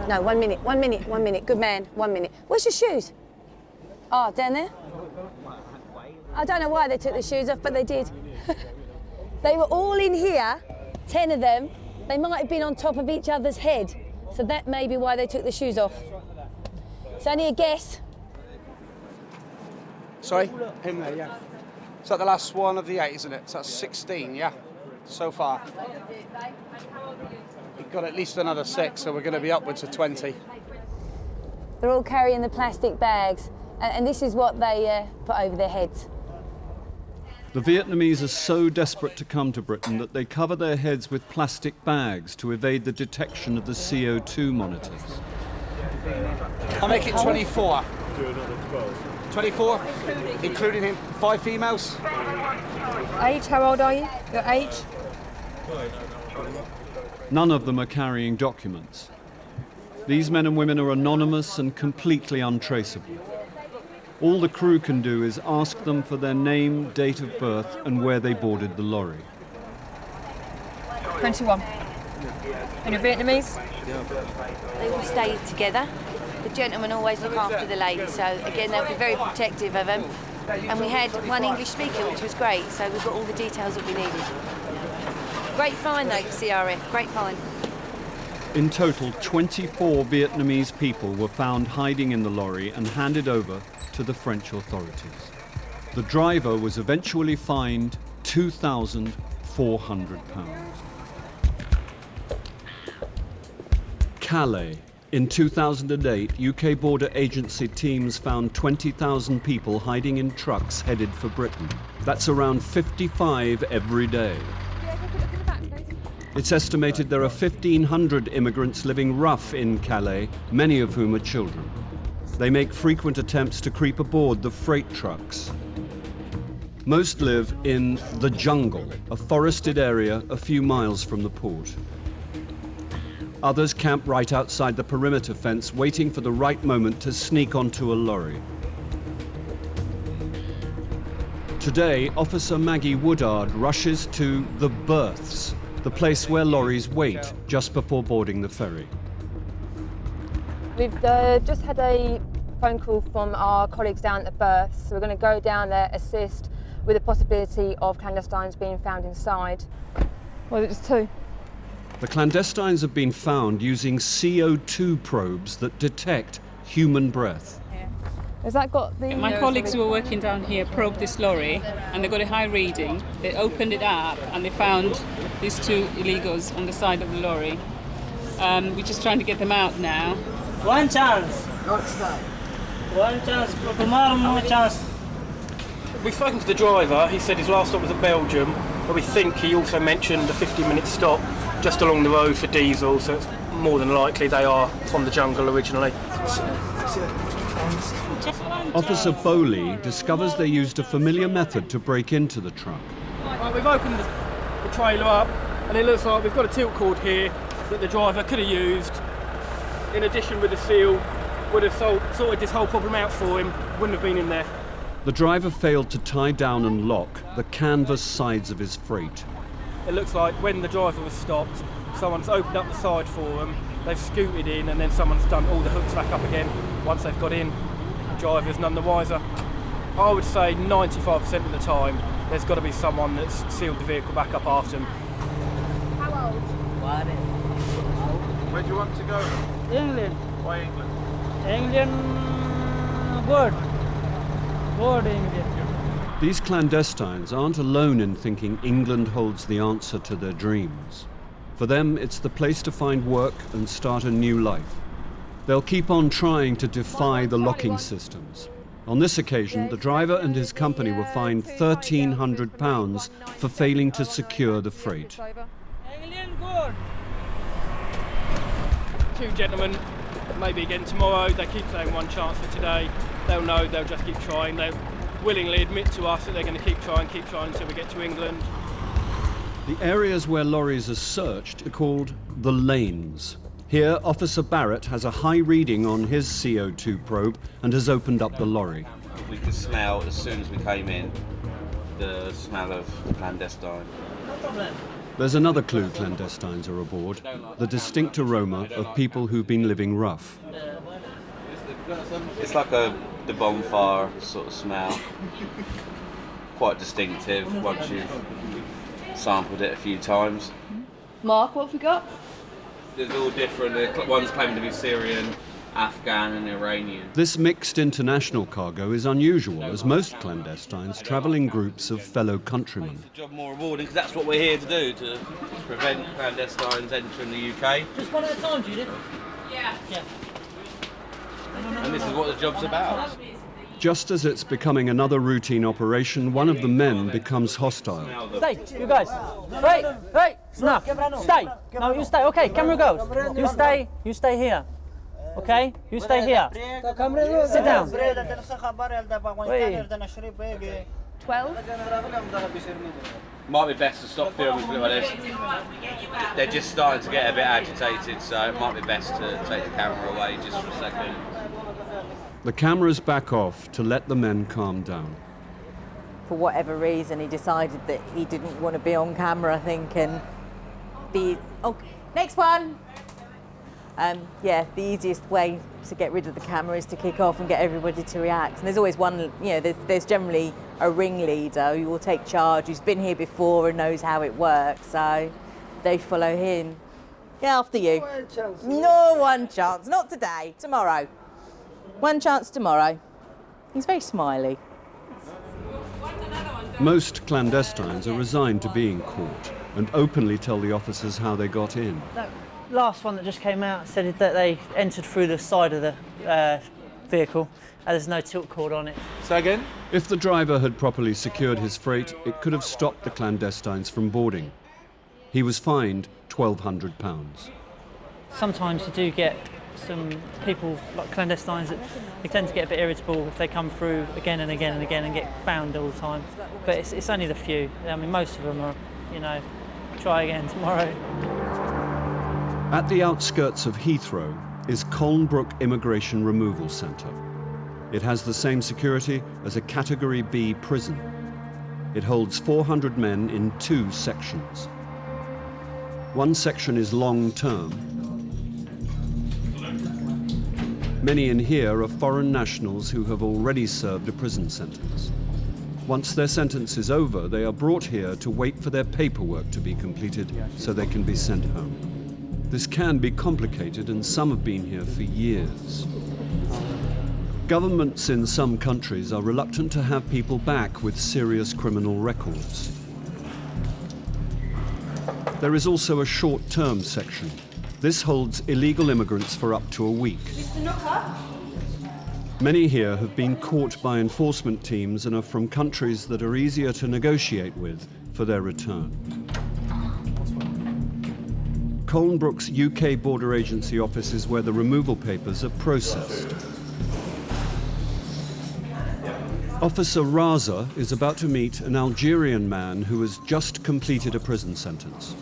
No, 1 minute, 1 minute, 1 minute. Good man, 1 minute. Where's your shoes? Oh, down there? I don't know why they took the shoes off, but they did. They were all in here, 10 of them. They might have been on top of each other's head. So that may be why they took the shoes off. It's only a guess. Sorry? Him there, yeah. Is that the last one of the 8, isn't it? So that's 16, yeah? So far. We've got at least another 6, so we're going to be upwards of 20. They're all carrying the plastic bags, and this is what they put over their heads. The Vietnamese are so desperate to come to Britain that they cover their heads with plastic bags to evade the detection of the CO2 monitors. I'll make it 24. 24, including him, 5 females. Age, how old are you? Your age? None of them are carrying documents. These men and women are anonymous and completely untraceable. All the crew can do is ask them for their name, date of birth, and where they boarded the lorry. 21. And you're Vietnamese? They all stay together. The gentlemen always look after the ladies, so again they'll be very protective of them. And we had one English speaker, which was great, so we've got all the details that we needed. Great find though for CRF, great find. In total, 24 Vietnamese people were found hiding in the lorry and handed over to the French authorities. The driver was eventually fined £2,400. Calais. In 2008, UK border agency teams found 20,000 people hiding in trucks headed for Britain. That's around 55 every day. It's estimated there are 1,500 immigrants living rough in Calais, many of whom are children. They make frequent attempts to creep aboard the freight trucks. Most live in the jungle, a forested area a few miles from the port. Others camp right outside the perimeter fence, waiting for the right moment to sneak onto a lorry. Today, Officer Maggie Woodard rushes to the berths, the place where lorries wait just before boarding the ferry. We've just had a phone call from our colleagues down at the berths, so we're going to go down there, assist with the possibility of clandestines being found inside. Well, it's 2. The clandestines have been found using CO2 probes that detect human breath. Has that got the... My colleagues who were working down here probed this lorry and they got a high reading. They opened it up and they found these 2 illegals on the side of the lorry. We're just trying to get them out now. One chance. Not today. One chance. Tomorrow, no chance. We've spoken to the driver. He said his last stop was at Belgium, but we think he also mentioned a 15-minute stop just along the road for diesel, so it's more than likely they are from the jungle originally. Officer Bowley discovers they used a familiar method to break into the truck. Right, we've opened the trailer up, and it looks like we've got a tilt cord here that the driver could have used. In addition with the seal, would have sorted this whole problem out for him, wouldn't have been in there. The driver failed to tie down and lock the canvas sides of his freight. It looks like when the driver was stopped, someone's opened up the side for them, they've scooted in, and then someone's done all the hooks back up again. Once they've got in, the driver's none the wiser. I would say 95% of the time, there's got to be someone that's sealed the vehicle back up after them. How old? Where do you want to go? England. Why England? England, good. Good England. These clandestines aren't alone in thinking England holds the answer to their dreams. For them, it's the place to find work and start a new life. They'll keep on trying to defy the locking systems. On this occasion, the driver and his company were fined £1,300 for failing to secure the freight. England, good. 2 gentlemen, maybe again tomorrow. They keep saying one chance for today. They'll know, they'll just keep trying. They'll willingly admit to us that they're going to keep trying until we get to England. The areas where lorries are searched are called the lanes. Here, Officer Barrett has a high reading on his CO2 probe and has opened up the lorry. We could smell, as soon as we came in, the smell of clandestine. There's another clue clandestines are aboard, the distinct aroma of people who've been living rough. It's like the bonfire sort of smell. Quite distinctive once you've sampled it a few times. Mark, what have we got? There's all different, one's claiming to be Syrian, Afghan and Iranian. This mixed international cargo is unusual, as most clandestines travel in groups of fellow countrymen. It's a job more rewarding because that's what we're here to do, to prevent clandestines entering the UK. Just one at a time, Judith. Yeah. And this is what the job's about. Just as it's becoming another routine operation, one of the men becomes hostile. Stay, you guys. Hey, snuff. Stay. No, you stay. Okay, camera goes. You stay here. Okay, you stay here. Sit down. 12? Might be best to stop filming for like this. They're just starting to get a bit agitated, so it might be best to take the camera away just for a second. The cameras back off to let the men calm down. For whatever reason, he decided that he didn't want to be on camera, I think, and next one. Yeah, the easiest way to get rid of the camera is to kick off and get everybody to react. And there's always one, you know, there's generally a ringleader who will take charge, who's been here before and knows how it works, so they follow him. Yeah, after you. No one chance, not today, tomorrow. One chance tomorrow. He's very smiley. Most clandestines are resigned to being caught and openly tell the officers how they got in. That last one that just came out said that they entered through the side of the vehicle and there's no tilt cord on it. So again? If the driver had properly secured his freight, it could have stopped the clandestines from boarding. He was fined £1,200. Sometimes you do get some people, like clandestines, that they tend to get a bit irritable if they come through again and again and again and get found all the time. But it's only the few. I mean, most of them are, you know, try again tomorrow. At the outskirts of Heathrow is Colnbrook Immigration Removal Centre. It has the same security as a Category B prison. It holds 400 men in 2 sections. One section is long-term. Many in here are foreign nationals who have already served a prison sentence. Once their sentence is over, they are brought here to wait for their paperwork to be completed so they can be sent home. This can be complicated, and some have been here for years. Governments in some countries are reluctant to have people back with serious criminal records. There is also a short-term section. This holds illegal immigrants for up to a week. Many here have been caught by enforcement teams and are from countries that are easier to negotiate with for their return. Colnbrook's UK Border Agency office is where the removal papers are processed. Officer Raza is about to meet an Algerian man who has just completed a prison sentence.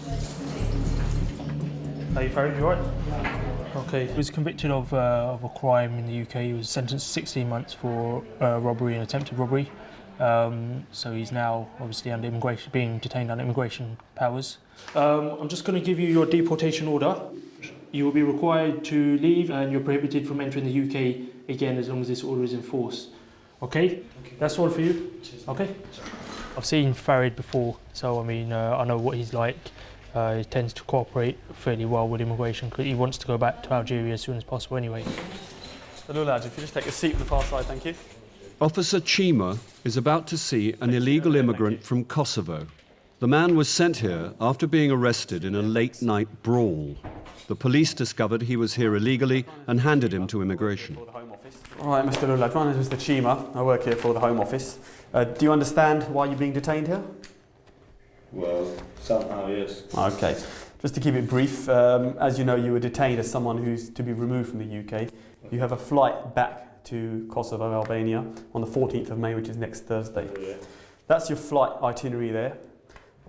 Are you Farid? You all right? Okay. He was convicted of a crime in the UK. He was sentenced to 16 months for robbery and attempted robbery. So he's now obviously under immigration, being detained under immigration powers. I'm just going to give you your deportation order. You will be required to leave and you're prohibited from entering the UK again as long as this order is enforced. Okay? That's all for you? Okay? I've seen Farid before, so I mean, I know what he's like. He tends to cooperate fairly well with immigration because he wants to go back to Algeria as soon as possible anyway. Hello lads, if you just take a seat on the far side, thank you. Officer Chima is about to see an illegal immigrant from Kosovo. The man was sent here after being arrested in a late-night brawl. The police discovered he was here illegally and handed him to immigration. All right, Mr. Lulaj, my name is Mr. Chima. I work here for the Home Office. Do you understand why you're being detained here? Well, somehow, yes. Okay. Just to keep it brief, as you know, you were detained as someone who's to be removed from the UK. You have a flight back to Kosovo, Albania, on the 14th of May, which is next Thursday. Oh, yeah. That's your flight itinerary there.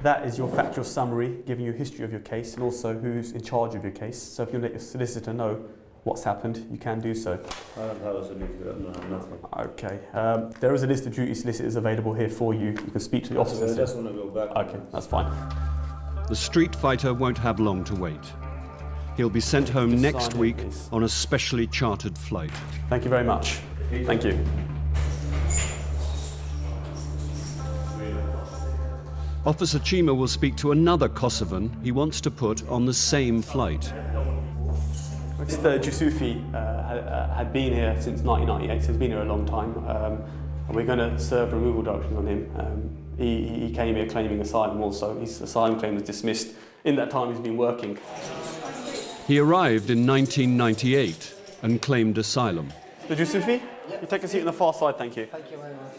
That is your factual summary, giving you a history of your case and also who's in charge of your case. So if you let your solicitor know what's happened, you can do so. I don't have a solicitor, no, nothing. Okay. There is a list of duty solicitors available here for you. You can speak to the officers. I just want to go back. Okay, that's fine. The street fighter won't have long to wait. He'll be sent home next week on a specially chartered flight. Thank you very much. Thank you. Officer Chima will speak to another Kosovan he wants to put on the same flight. Mr. Yusufi had been here since 1998, so he's been here a long time. And we're going to serve removal directions on him. He came here claiming asylum also. His asylum claim was dismissed. In that time he's been working. He arrived in 1998 and claimed asylum. Mr. Yusufi, you take a seat on the far side, thank you. Thank you very much.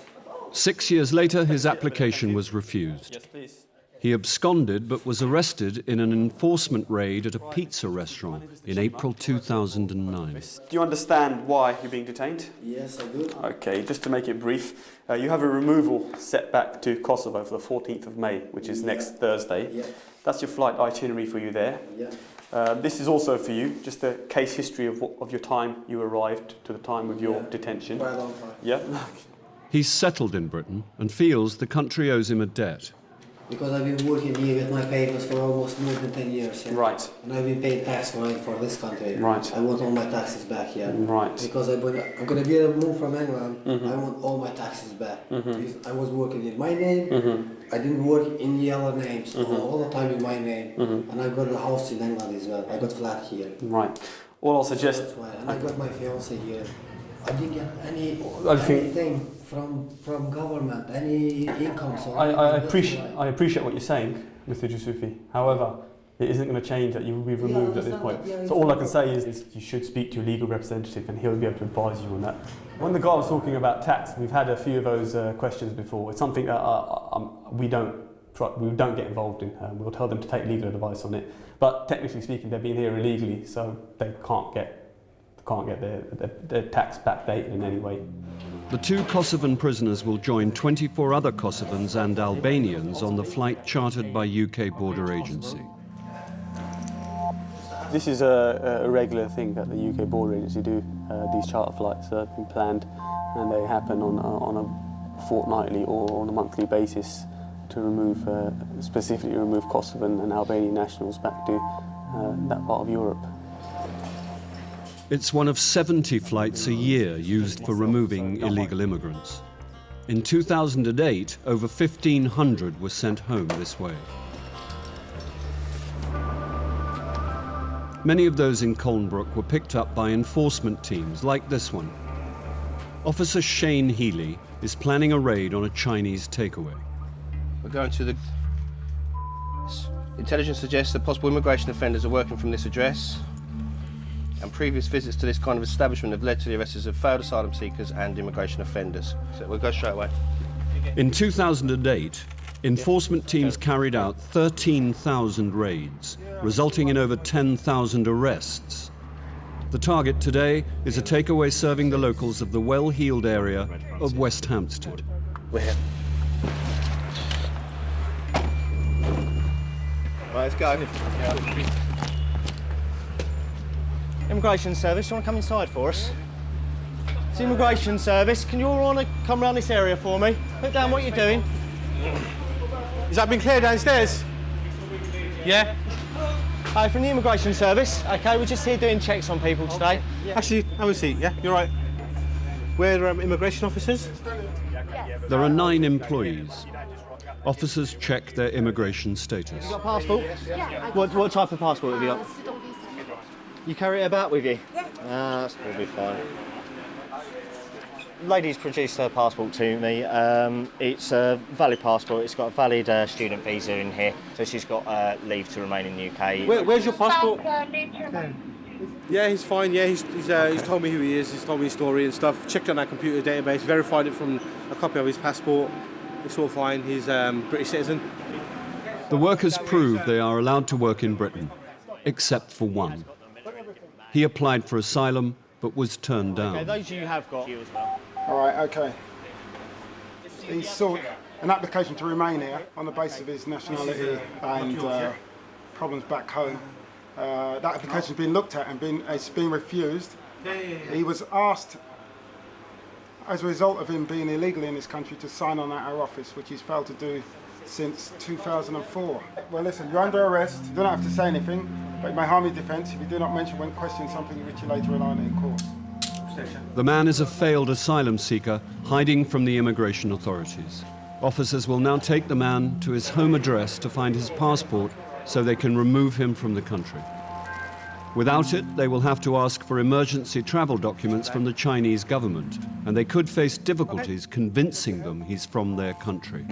6 years later, his application was refused. Yes, please. He absconded but was arrested in an enforcement raid at a pizza restaurant in April 2009. Do you understand why you're being detained? Yes, I do. Okay, just to make it brief, you have a removal set back to Kosovo for the 14th of May, which is next Thursday. Yeah. That's your flight itinerary for you there. Yeah. This is also for you, just a case history of your time you arrived to the time of your detention. Quite a long time. Yeah. He's settled in Britain and feels the country owes him a debt. Because I've been working here with my papers for almost more than 10 years. Yeah? Right. And I've been paying tax for this country. Right. I want all my taxes back, yeah. Right. Because I'm going to be removed from England. I want all my taxes back. Because I was working in my name. I didn't work in the other names. All the time in my name. And I got a house in England as well. I got flat here. Right. All I'll suggest... That's why. And I got my fiance here. I didn't get anything from government, any income. So I appreciate what you're saying, Mr. Yusufi. However, it isn't going to change that you will be removed at this point. So all I can say is you should speak to your legal representative and he'll be able to advise you on that. When the guy was talking about tax, we've had a few of those questions before. It's something that we don't get involved in. We'll tell them to take legal advice on it. But technically speaking, they've been here illegally, so they can't get their tax backdated in any way. The 2 Kosovan prisoners will join 24 other Kosovans and Albanians on the flight chartered by UK Border Agency. This is a regular thing that the UK Border Agency do. These charter flights have been planned and they happen on a fortnightly or on a monthly basis to specifically remove Kosovan and Albanian nationals back to that part of Europe. It's one of 70 flights a year used for removing illegal immigrants. In 2008, over 1,500 were sent home this way. Many of those in Colnbrook were picked up by enforcement teams like this one. Officer Shane Healy is planning a raid on a Chinese takeaway. We're going to the... Intelligence suggests that possible immigration offenders are working from this address, and previous visits to this kind of establishment have led to the arrests of failed asylum seekers and immigration offenders. So we'll go straight away. In 2008, enforcement teams carried out 13,000 raids, resulting in over 10,000 arrests. The target today is a takeaway serving the locals of the well-heeled area of West Hampstead. We're here. Right, let's go. Immigration Service, you want to come inside for us? It's Immigration Service. Can you all want to come around this area for me? Put down what you're doing. Has that been cleared downstairs? Yeah? Hi, from the Immigration Service. OK, we're just here doing checks on people today. Actually, have a seat, yeah? You're right. We're immigration officers. There are 9 employees. Officers check their immigration status. You got a passport? Yeah. What type of passport have you got? You carry it about with you? Yeah. That's probably fine. Lady's produced her passport to me. It's a valid passport. It's got a valid student visa in here, so she's got leave to remain in the UK. Where's your passport? Yeah, he's fine. Yeah, he's told me who he is. He's told me his story and stuff. Checked on our computer database, verified it from a copy of his passport. It's all fine. He's a British citizen. The workers prove they are allowed to work in Britain, except for one. He applied for asylum, but was turned down. Okay, those you have got. All right, okay. These an application to remain here on the basis of his nationality and problems back home. That application has been looked at and it's been refused. He was asked, as a result of him being illegal in this country, to sign on at our office, which he's failed to do since 2004. Well, listen, you're under arrest. You don't have to say anything, but it may harm your defence if you do not mention when questioned something which you later rely on in court. The man is a failed asylum seeker hiding from the immigration authorities. Officers will now take the man to his home address to find his passport so they can remove him from the country. Without it, they will have to ask for emergency travel documents from the Chinese government, and they could face difficulties convincing them he's from their country.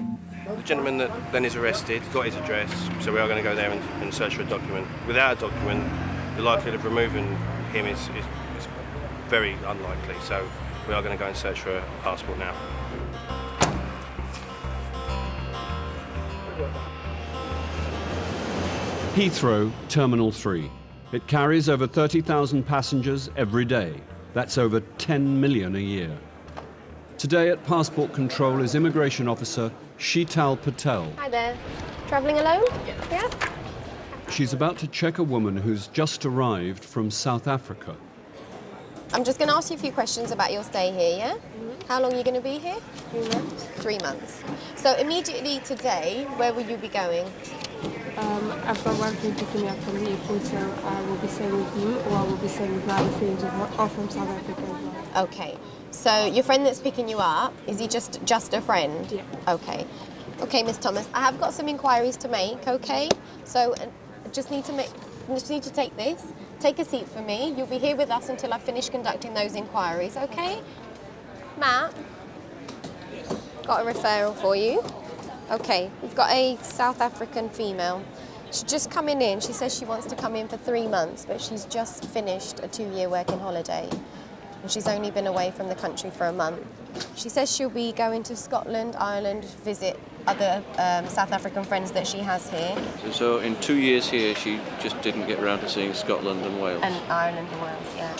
The gentleman that then is arrested got his address, so we are going to go there and search for a document. Without a document, the likelihood of removing him is very unlikely, so we are going to go and search for a passport now. Heathrow, Terminal 3. It carries over 30,000 passengers every day. That's over 10 million a year. Today at passport control is immigration officer Sheetal Patel. Hi there. Travelling alone? Yeah. She's about to check a woman who's just arrived from South Africa. I'm just going to ask you a few questions about your stay here, yeah? How long are you going to be here? 3 months. 3 months. So immediately today, where will you be going? I've got one friend picking me up from the airport, so I will be staying with him, or I will be staying with my other friends all from South Africa as well. Okay. So your friend that's picking you up, is he just a friend? Yeah. Okay. Okay, Miss Thomas, I have got some inquiries to make, okay? So just need to take this. Take a seat for me. You'll be here with us until I finish conducting those inquiries, okay? Matt, got a referral for you. Okay, we've got a South African female. She's just coming in. She says she wants to come in for 3 months, but she's just finished a 2-year working holiday. And she's only been away from the country for a month. She says she'll be going to Scotland, Ireland, visit other South African friends that she has here. So in 2 years here, she just didn't get around to seeing Scotland and Wales. And Ireland and Wales, yeah.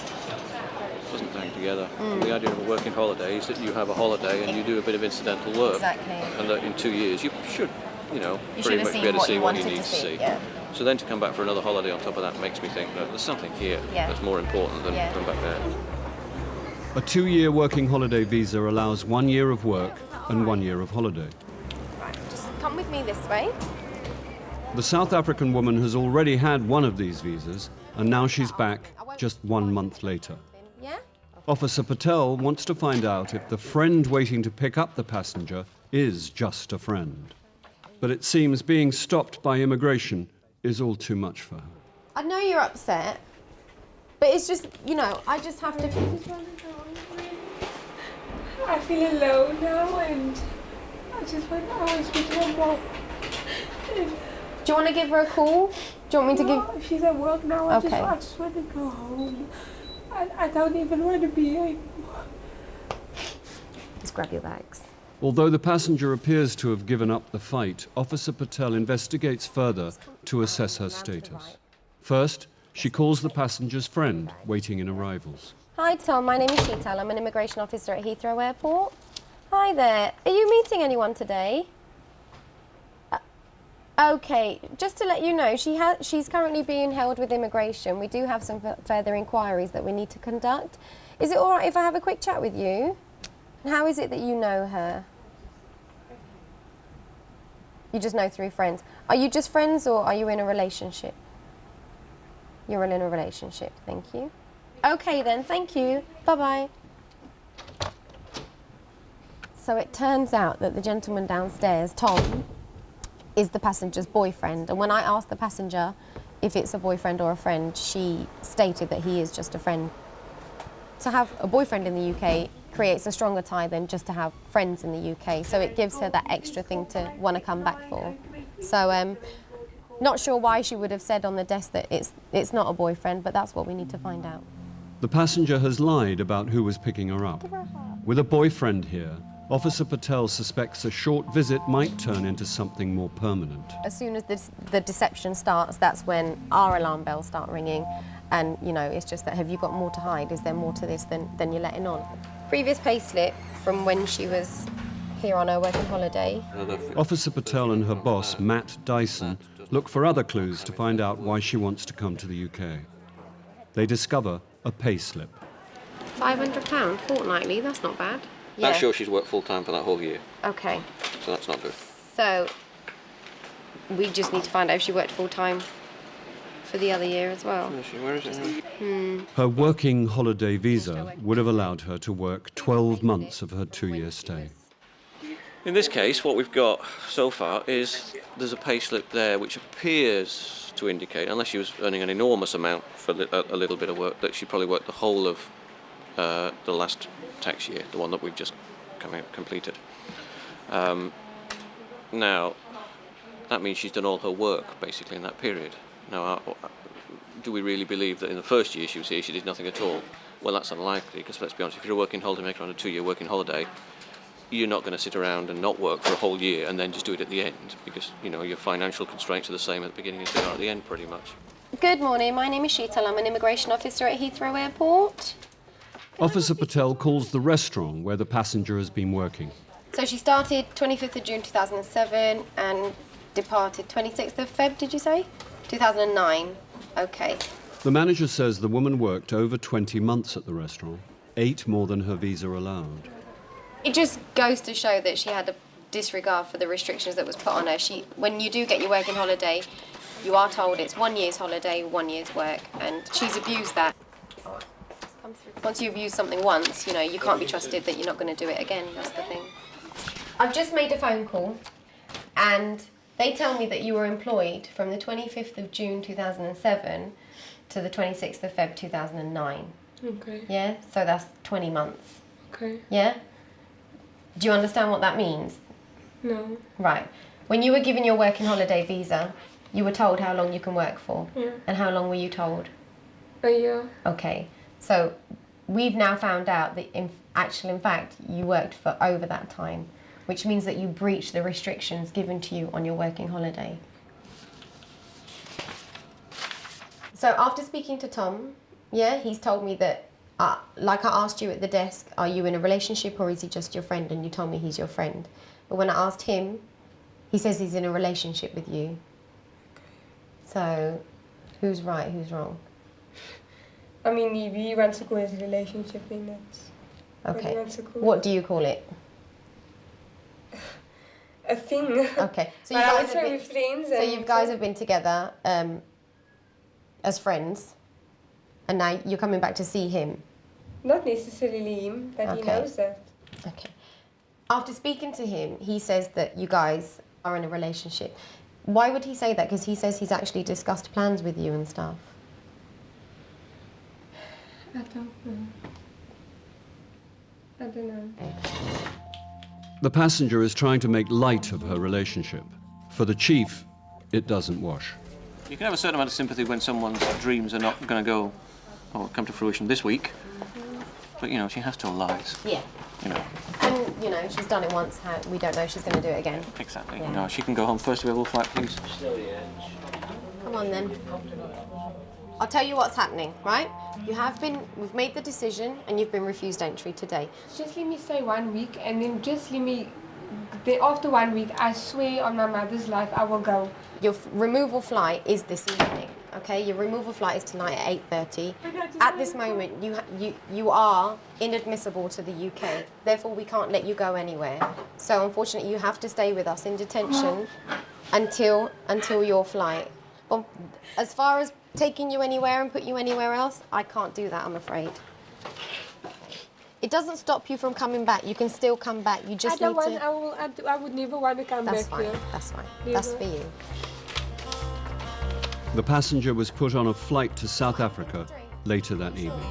Doesn't hang together. And the idea of a working holiday is that you have a holiday and you do a bit of incidental work. Exactly. And that in 2 years you should, You pretty much be able to see what you need to see. see. Yeah. So then to come back for another holiday on top of that makes me think that there's something here that's more important than going back there. A 2-year working holiday visa allows 1 year of work and 1 year of holiday. Just come with me this way. The South African woman has already had one of these visas, and now she's back just 1 month later. Yeah? Officer Patel wants to find out if the friend waiting to pick up the passenger is just a friend. But it seems being stopped by immigration is all too much for her. I know you're upset, but it's just, I just have to... I feel alone now, and I just want to speak to my mom. Do you want to give her a call? Do you want me to give... She's at work now. Okay. I just want to go home. I don't even want to be here anymore. Just grab your bags. Although the passenger appears to have given up the fight, Officer Patel investigates further to assess her status. First, she calls the passenger's friend waiting in arrivals. Hi Tom, my name is Sheetal. I'm an immigration officer at Heathrow Airport. Hi there. Are you meeting anyone today? Okay, just to let you know, she's currently being held with immigration. We do have some further inquiries that we need to conduct. Is it all right if I have a quick chat with you? And how is it that you know her? You just know through friends. Are you just friends or are you in a relationship? You're in a relationship, thank you. Okay then, thank you. Bye-bye. So it turns out that the gentleman downstairs, Tom, is the passenger's boyfriend. And when I asked the passenger if it's a boyfriend or a friend, she stated that he is just a friend. To have a boyfriend in the UK creates a stronger tie than just to have friends in the UK. So it gives her that extra thing to want to come back for. So not sure why she would have said on the desk that it's not a boyfriend, but that's what we need to find out. The passenger has lied about who was picking her up. With a boyfriend here, Officer Patel suspects a short visit might turn into something more permanent. As soon as the deception starts, that's when our alarm bells start ringing. And, it's just that, have you got more to hide? Is there more to this than you're letting on? Previous payslip from when she was here on her working holiday. Officer Patel and her boss, Matt Dyson, look for other clues to find out why she wants to come to the UK. They discover a payslip. £500 fortnightly, that's not bad. That shows she's worked full-time for that whole year. Okay. So that's not good. So, we just need to find out if she worked full-time for the other year as well. Where is it? Her working holiday visa would have allowed her to work 12 months of her 2-year stay. In this case, what we've got so far is there's a payslip there which appears to indicate, unless she was earning an enormous amount for a little bit of work, that she probably worked the whole of the last tax year, the one that we've just completed. Now, that means she's done all her work, basically, in that period. Now, do we really believe that in the first year she was here, she did nothing at all? Well, that's unlikely, because let's be honest, if you're a working holidaymaker on a 2-year working holiday, you're not going to sit around and not work for a whole year and then just do it at the end, because, you know, your financial constraints are the same at the beginning as they are at the end, pretty much. Good morning, my name is Sheetal. I'm an immigration officer at Heathrow Airport. Officer Patel calls the restaurant where the passenger has been working. So she started 25th of June 2007 and departed 26th of Feb, did you say? 2009. Okay. The manager says the woman worked over 20 months at the restaurant, 8 more than her visa allowed. It just goes to show that she had a disregard for the restrictions that was put on her. When you do get your working holiday, you are told it's 1 year's holiday, 1 year's work, and she's abused that. Once you abuse something once, you know, you can't be trusted that you're not going to do it again. That's the thing. I've just made a phone call, and they tell me that you were employed from the 25th of June 2007 to the 26th of Feb 2009. Okay. Yeah? So that's 20 months. Okay. Yeah? Do you understand what that means? No. Right. When you were given your working holiday visa, you were told how long you can work for. Yeah. And how long were you told? A year. Okay. So we've now found out that in fact, you worked for over that time, which means that you breached the restrictions given to you on your working holiday. So after speaking to Tom, yeah, he's told me that, like I asked you at the desk, are you in a relationship or is he just your friend? And you told me he's your friend. But when I asked him, he says he's in a relationship with you. So who's right, who's wrong? I mean, if he wants to go into a relationship, then that's Okay. what he wants to go. What do you call it? A thing. Okay. So But I would say we're friends. So you guys have been together as friends, and now you're coming back to see him. Not necessarily him, but he Okay. knows that. Okay. After speaking to him, he says that you guys are in a relationship. Why would he say that? Because he says he's actually discussed plans with you and stuff. I don't know. I don't know. The passenger is trying to make light of her relationship. For the chief, it doesn't wash. You can have a certain amount of sympathy when someone's dreams are not going to go or come to fruition this week. But, you know, she has told lies. Yeah. You know. And, you know, she's done it once. We don't know if she's going to do it again. Exactly. Yeah. You know, she can go home first available flight, please. Come on, then. I'll tell you what's happening, right? We've made the decision and you've been refused entry today. Just let me stay 1 week and then just let me... After 1 week, I swear on my mother's life, I will go. Your removal flight is this evening, okay? Your removal flight is tonight at 8:30. At this moment, you are inadmissible to the UK. Therefore, we can't let you go anywhere. So, unfortunately, you have to stay with us in detention until your flight. Well, as far as taking you anywhere and put you anywhere else, I can't do that, I'm afraid. It doesn't stop you from coming back. You can still come back. You just need to... I would never want to come That's back fine. here. That's fine. Never. That's for you. The passenger was put on a flight to South Africa later that evening.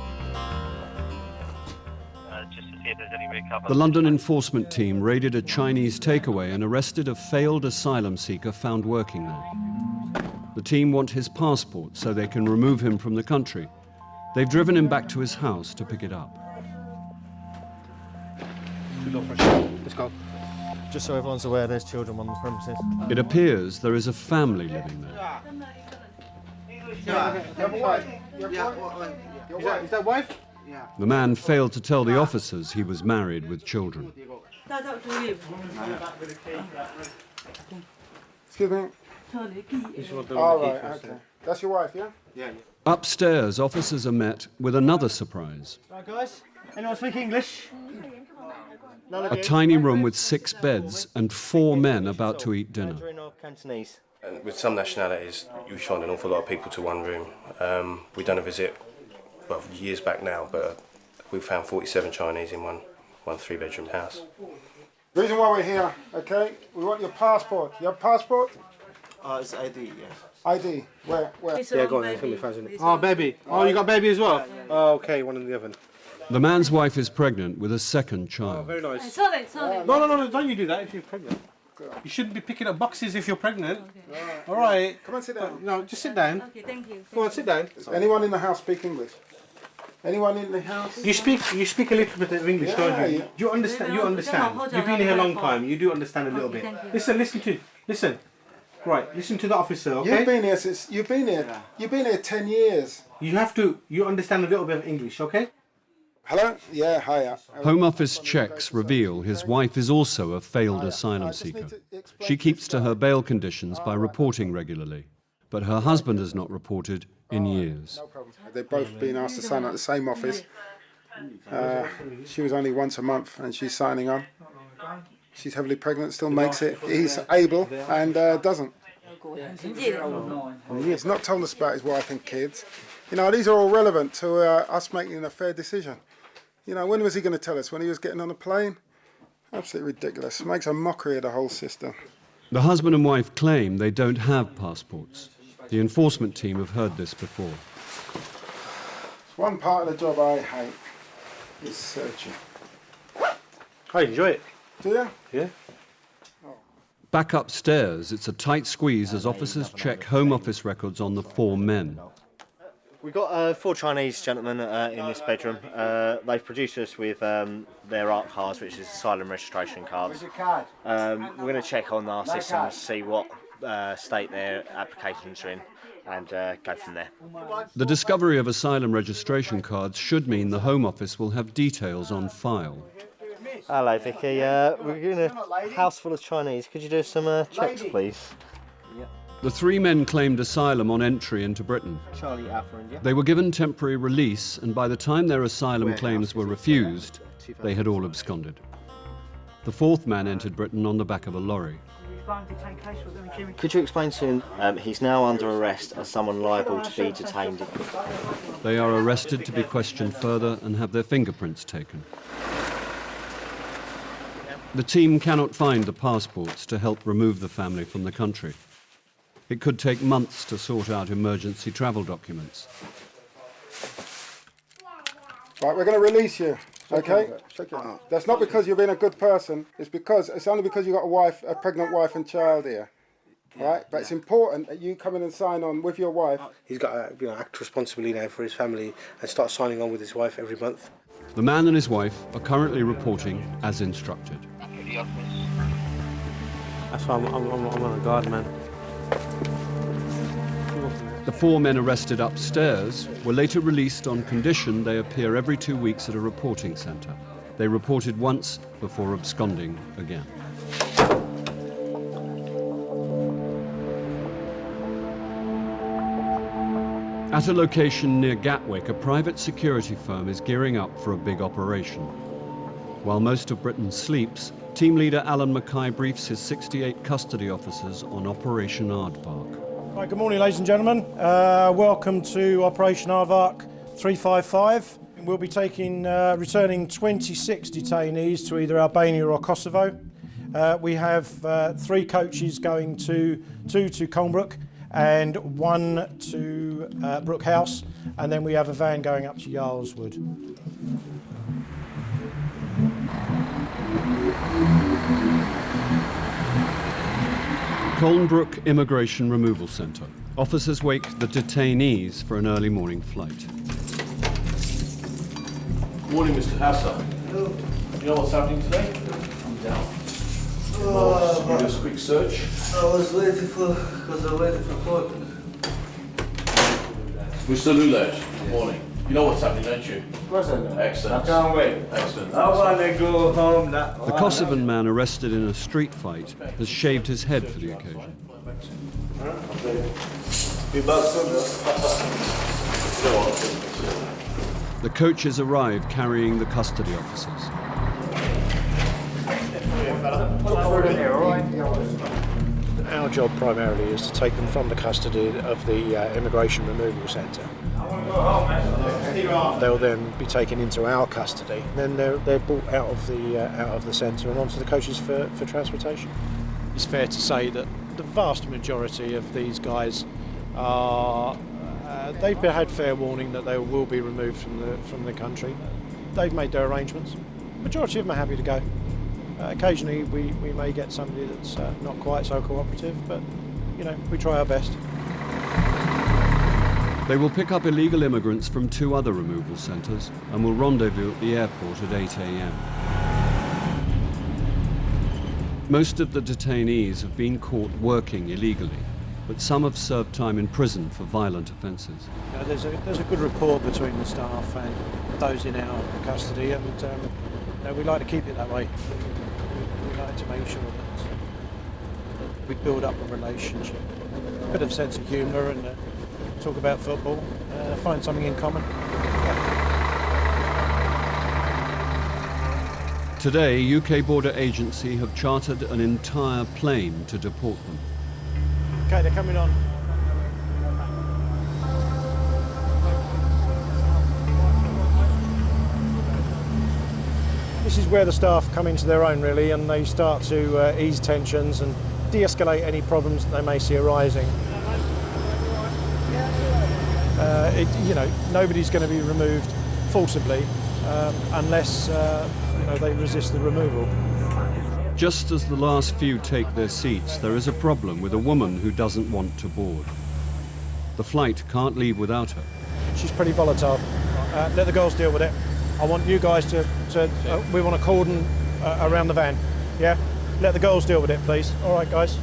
Just to see if there's any recovery. The London enforcement team raided a Chinese takeaway and arrested a failed asylum seeker found working there. The team want his passport so they can remove him from the country. They've driven him back to his house to pick it up. Let's go. Just so everyone's aware, there's children on the premises. It appears there is a family living there. Is that wife? Yeah. The man failed to tell the officers he was married with children. Excuse me. All right, okay. That's your wife, yeah? Yeah. Upstairs, officers are met with another surprise. Right, guys. Anyone speak English? A tiny room with 6 beds and 4 men about to eat dinner. Cantonese. And with some nationalities, you find an awful lot of people to one room. We've done a visit, well, years back now, but we found 47 Chinese in one 3-bedroom house. The reason why we're here, okay, we want your passport. You have a passport? It's ID, yes. ID. Where? Yeah, go on, it's going to be fast. Oh, baby. Oh, you got baby as well? Oh, okay, one in the oven. The man's wife is pregnant with a second child. Oh, very nice. No, don't you do that if you're pregnant. You shouldn't be picking up boxes if you're pregnant. Okay. All right. Come on, sit down. No, just sit down. Okay, thank you. Go on, sit down. Anyone in the house speak English? Anyone in the house? You speak a little bit of English, don't you? Yeah. Do you understand? You understand. You've been here a long time. You do understand a little bit. Listen. Right, listen to the officer, okay? You've been here 10 years. You understand a little bit of English, okay? Hello? Yeah, hiya. Home Office checks reveal his wife is also a failed asylum seeker. She keeps to her bail conditions by reporting regularly, but her husband has not reported in years. No problem. They've both been asked to sign at the same office. She was only once a month and she's signing on. She's heavily pregnant, still makes it. He's able and doesn't. He's not told us about his wife and kids. You know, these are all relevant to us making a fair decision. You know, when was he going to tell us? When he was getting on a plane? Absolutely ridiculous. Makes a mockery of the whole system. The husband and wife claim they don't have passports. The enforcement team have heard this before. One part of the job I hate is searching. I enjoy it. Do you? Yeah. Back upstairs, it's a tight squeeze as officers check Home Office records on the 4 men. We've got 4 Chinese gentlemen in this bedroom. They've produced us with their ARC cards, which is asylum registration cards. We're going to check on our systems, see what state their applications are in, and go from there. The discovery of asylum registration cards should mean the Home Office will have details on file. Hello, Vicky. We're in a house full of Chinese. Could you do some checks, please? The 3 men claimed asylum on entry into Britain. Charlie Alpha India. They were given temporary release, and by the time their asylum claims were refused, they had all absconded. The 4th man entered Britain on the back of a lorry. Could you explain to him he's now under arrest as someone liable to be detained? They are arrested to be questioned further and have their fingerprints taken. The team cannot find the passports to help remove the family from the country. It could take months to sort out emergency travel documents. Right, we're going to release you, okay? That's not because you've been a good person. It's only because you've got a pregnant wife and child here. Right, but it's important that you come in and sign on with your wife. He's got to act responsibly now for his family and start signing on with his wife every month. The man and his wife are currently reporting as instructed. That's why I'm on a guard, man. The 4 men arrested upstairs were later released on condition they appear every 2 weeks at a reporting centre. They reported once before absconding again. At a location near Gatwick, a private security firm is gearing up for a big operation. While most of Britain sleeps, team leader Alan Mackay briefs his 68 custody officers on Operation Aardvark. Right, good morning, ladies and gentlemen. Welcome to Operation Aardvark 355. We'll be returning 26 detainees to either Albania or Kosovo. We have 3 coaches going to 2 to Colnbrook and 1 to Brook House, and then we have a van going up to Yarlswood. Colnbrook Immigration Removal Centre. Officers wake the detainees for an early morning flight. Morning, Mr. Hassan. Hello. You know what's happening today? I'm down. Give us a quick search. I was waiting because I waited for court. Mr. Lulaj, good morning. You know what's happening, don't you? Of course I know. Excellent. I can't wait. Excellent. I want to go home. The Kosovan man arrested in a street fight has shaved his head for the occasion. The coaches arrive carrying the custody officers. Our job primarily is to take them from the custody of the immigration removal centre. They'll then be taken into our custody. Then they're brought out of the centre and onto the coaches for transportation. It's fair to say that the vast majority of these guys are they've had fair warning that they will be removed from the country. They've made their arrangements. Majority of them are happy to go. Occasionally we may get somebody that's not quite so cooperative, but you know, we try our best. They will pick up illegal immigrants from 2 other removal centres and will rendezvous at the airport at 8 a.m. Most of the detainees have been caught working illegally, but some have served time in prison for violent offences. There's a good rapport between the staff and those in our custody, and we like to keep it that way. We like to make sure that we build up a relationship, a bit of sense of humour, and talk about football, find something in common. Today, UK Border Agency have chartered an entire plane to deport them. Okay, they're coming on. This is where the staff come into their own, really, and they start to ease tensions and de-escalate any problems that they may see arising. Nobody's going to be removed forcibly unless they resist the removal. Just as the last few take their seats, there is a problem with a woman who doesn't want to board. The flight can't leave without her. She's pretty volatile. Let the girls deal with it. I want you guys we want a cordon around the van. Yeah? Let the girls deal with it, please. All right, guys.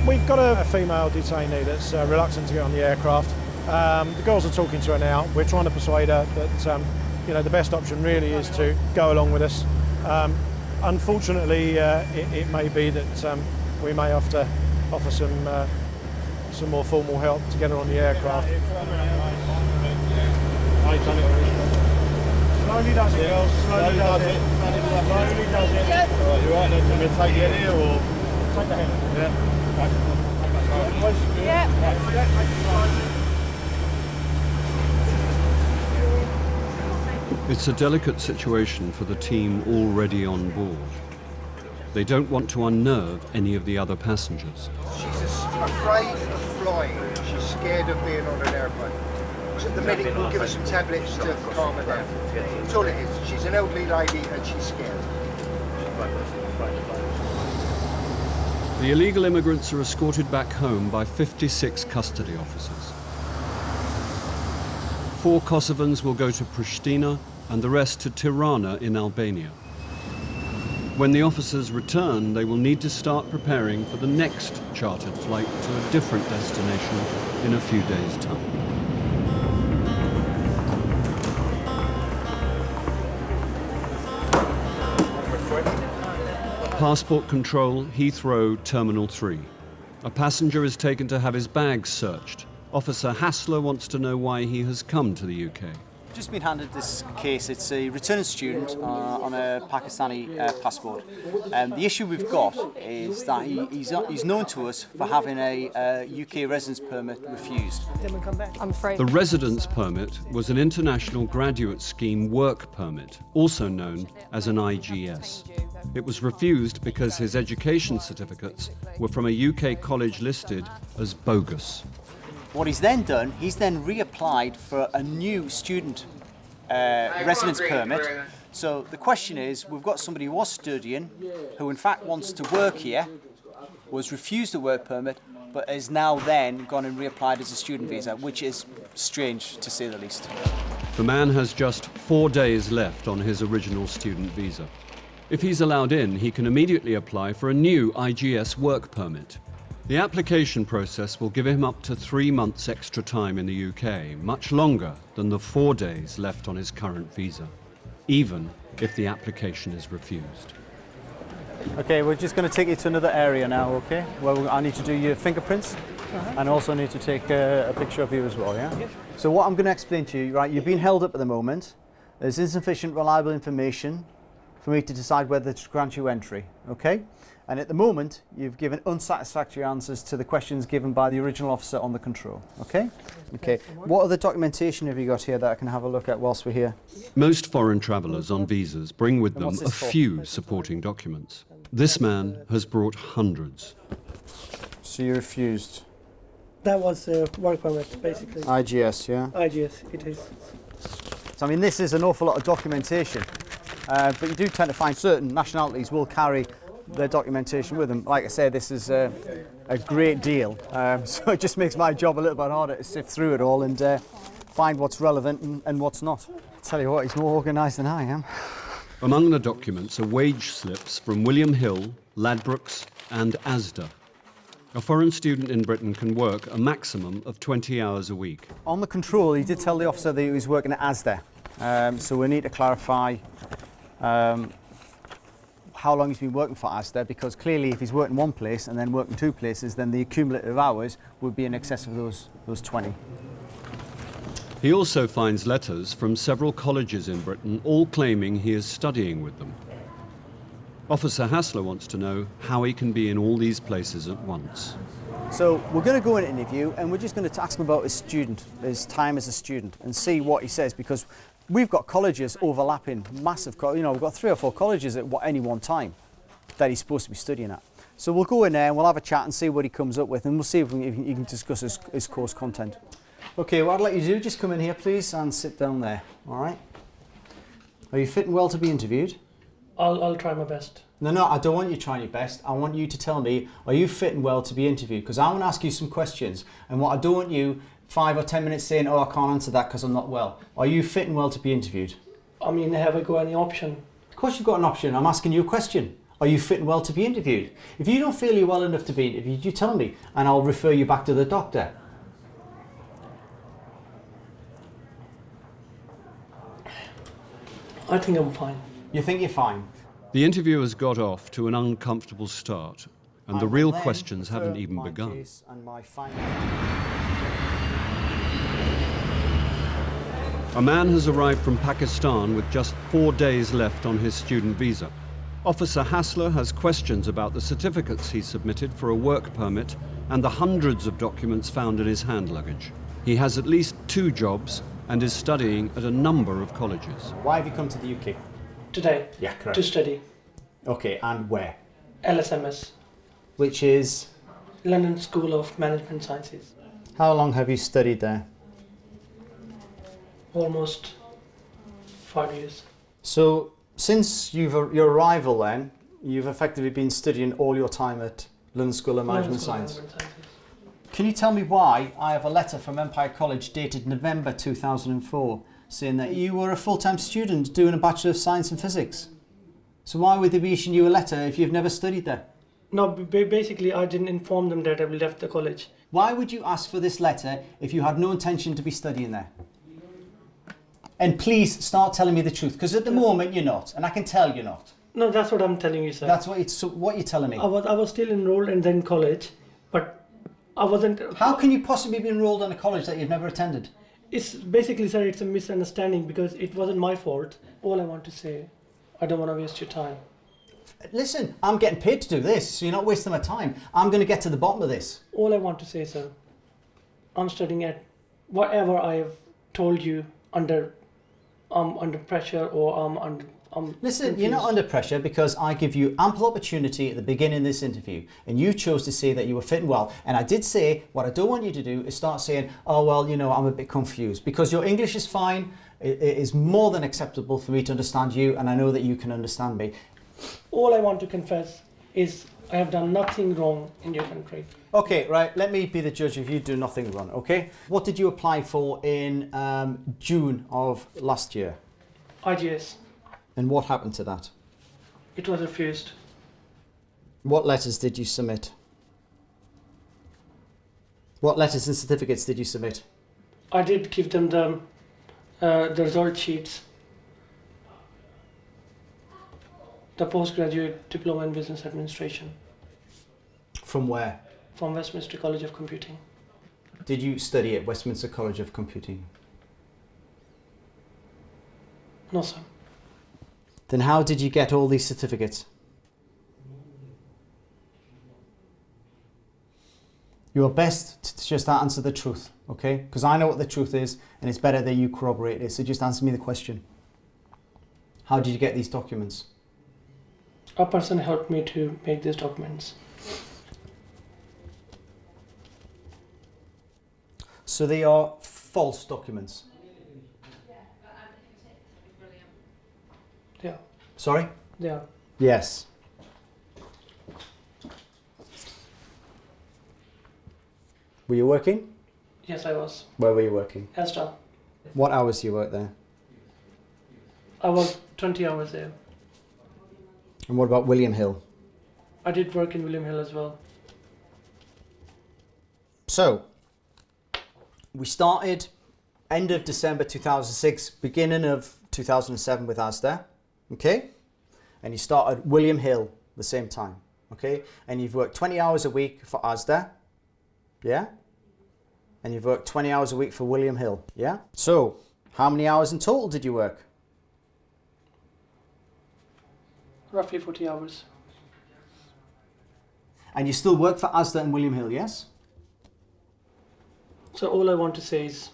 We've got a female detainee that's reluctant to get on the aircraft. The girls are talking to her now. We're trying to persuade her that the best option really is to go along with us. Unfortunately, it may be that we may have to offer some more formal help to get her on the aircraft. Slowly does it, girls. Slowly does it. Slowly does it. Right, you right then? Can we take it here or take the hand? Yeah. It's a delicate situation for the team already on board. They don't want to unnerve any of the other passengers. She's afraid of flying. She's scared of being on an airplane. So the medic will give her some tablets to calm her down. That's all it is. She's an elderly lady and she's scared. The illegal immigrants are escorted back home by 56 custody officers. 4 Kosovans will go to Pristina and the rest to Tirana in Albania. When the officers return, they will need to start preparing for the next chartered flight to a different destination in a few days' time. Passport control, Heathrow, Terminal 3. A passenger is taken to have his bags searched. Officer Hassler wants to know why he has come to the UK. Just been handed this case. It's a returning student on a Pakistani passport. The issue we've got is that he's known to us for having a UK residence permit refused. I'm afraid. The residence permit was an international graduate scheme work permit, also known as an IGS. It was refused because his education certificates were from a UK college listed as bogus. What he's then done, he's then reapplied for a new student residence permit. So the question is, we've got somebody who was studying, who in fact wants to work here, was refused a work permit, but has now then gone and reapplied as a student visa, which is strange to say the least. The man has just 4 days left on his original student visa. If he's allowed in, he can immediately apply for a new IGS work permit. The application process will give him up to 3 months extra time in the UK, much longer than the 4 days left on his current visa, even if the application is refused. Okay, we're just going to take you to another area now, okay? Well, I need to do your fingerprints and also need to take a picture of you as well, yeah? So what I'm going to explain to you, right, you've been held up at the moment. There's insufficient reliable information for me to decide whether to grant you entry, okay? And at the moment, you've given unsatisfactory answers to the questions given by the original officer on the control, okay? Okay, what other documentation have you got here that I can have a look at whilst we're here? Most foreign travellers on visas bring with And them what's a this for? few supporting documents. This man has brought hundreds. So you refused? That was a work permit, basically. IGS, yeah? IGS, it is. So I mean, this is an awful lot of documentation, but you do tend to find certain nationalities will carry their documentation with them. Like I said, this is a great deal, so it just makes my job a little bit harder to sift through it all and find what's relevant and what's not. I tell you what, he's more organised than I am. Among the documents are wage slips from William Hill, Ladbrokes and Asda. A foreign student in Britain can work a maximum of 20 hours a week. On the control, he did tell the officer that he was working at Asda, so we need to clarify how long he's been working for Asda, because clearly if he's working one place and then working 2 places, then the cumulative hours would be in excess of those 20. He also finds letters from several colleges in Britain, all claiming he is studying with them. Officer Hassler wants to know how he can be in all these places at once. So we're going to go in an interview and we're just going to ask him about his time as a student, and see what he says, because we've got colleges overlapping, massive, we've got 3 or 4 colleges at any one time that he's supposed to be studying at. So we'll go in there and we'll have a chat and see what he comes up with, and we'll see if he can discuss his course content. Okay, what I'd like you to do, just come in here please and sit down there, all right? Are you fit and well to be interviewed? I'll try my best. No, I don't want you trying your best. I want you to tell me, are you fit and well to be interviewed? Because I want to ask you some questions, and what I don't want you 5 or 10 minutes saying, oh, I can't answer that because I'm not well. Are you fit and well to be interviewed? I mean, have I got any option? Of course you've got an option. I'm asking you a question. Are you fit and well to be interviewed? If you don't feel you're well enough to be interviewed, you tell me, and I'll refer you back to the doctor. I think I'm fine. You think you're fine? The interviewers got off to an uncomfortable start, and the real questions haven't even begun. A man has arrived from Pakistan with just 4 days left on his student visa. Officer Hassler has questions about the certificates he submitted for a work permit and the hundreds of documents found in his hand luggage. He has at least 2 jobs and is studying at a number of colleges. Why have you come to the UK? Today? Yeah, correct. To study. Okay, and where? LSMS. Which is? London School of Management Sciences. How long have you studied there? Almost 5 years. So, since your arrival then, you've effectively been studying all your time at London School of Management Science. Can you tell me why I have a letter from Empire College dated November 2004 saying that you were a full-time student doing a Bachelor of Science in Physics? So why would they be issuing you a letter if you've never studied there? No, basically I didn't inform them that I left the college. Why would you ask for this letter if you had no intention to be studying there? And please start telling me the truth, because at the moment you're not, and I can tell you're not. No, that's what I'm telling you, sir. That's what you're telling me. I was still enrolled and then college, but I wasn't. How can you possibly be enrolled in a college that you've never attended? It's basically, sir, it's a misunderstanding because it wasn't my fault. All I want to say, I don't want to waste your time. Listen, I'm getting paid to do this, so you're not wasting my time. I'm going to get to the bottom of this. All I want to say, sir, I'm studying at whatever I have told you under pressure or Listen, confused. you're not under pressure because I give you ample opportunity at the beginning of this interview, and you chose to say that you were fit and well. And I did say what I don't want you to do is start saying, oh well, you know, I'm a bit confused, because your English is fine. It is more than acceptable for me to understand you, and I know that you can understand me. All I want to confess is I have done nothing wrong in your country. Okay, right, let me be the judge if you do nothing wrong, okay? What did you apply for in June of last year? IGS. And what happened to that? It was refused. What letters did you submit? What letters and certificates did you submit? I did give them the result sheets, the postgraduate diploma in business administration. From where? From Westminster College of Computing. Did you study at Westminster College of Computing? No, sir. Then how did you get all these certificates? You're best to just answer the truth, okay? Because I know what the truth is, and it's better that you corroborate it. So just answer me the question. How did you get these documents? A person helped me to make these documents. So they are false documents? Yeah. Sorry? Yeah. Yes. Were you working? Yes, I was. Where were you working? Asda. What hours do you work there? I worked 20 hours there. And what about William Hill? I did work in William Hill as well. So, we started end of December 2006, beginning of 2007 with Asda, okay? And you started William Hill the same time, okay? And you've worked 20 hours a week for Asda, yeah? And you've worked 20 hours a week for William Hill, yeah? So, how many hours in total did you work? Roughly 40 hours. And you still work for Asda and William Hill, yes? So all I want to say is,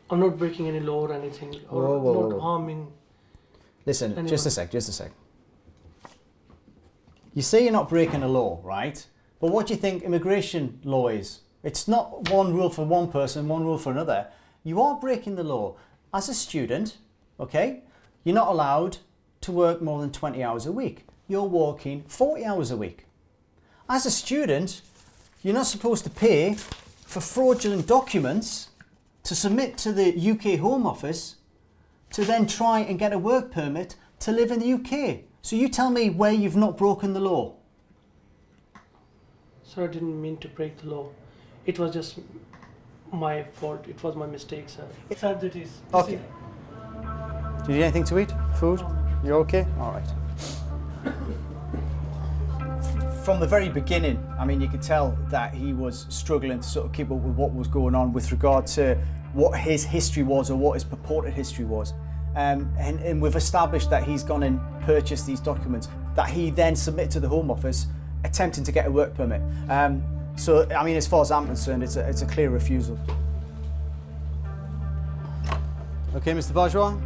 I'm not breaking any law or anything, or not harming. Listen, anyone. just a sec. You say you're not breaking a law, right? But what do you think immigration law is? It's not one rule for one person, one rule for another. You are breaking the law. As a student, okay, you're not allowed to work more than 20 hours a week. You're working 40 hours a week. As a student, you're not supposed to pay for fraudulent documents to submit to the UK Home Office to then try and get a work permit to live in the UK. So you tell me where you've not broken the law. Sir, I didn't mean to break the law. It was just my fault. It was my mistake, sir. Sir, that is. Okay. Do you need anything to eat? Food? You're okay? All right. From the very beginning, I mean, you could tell that he was struggling to sort of keep up with what was going on with regard to what his history was or what his purported history was. And we've established that he's gone and purchased these documents that he then submitted to the Home Office attempting to get a work permit. So, I mean, as far as I'm concerned, it's a clear refusal. Okay, Mr. Bourgeois?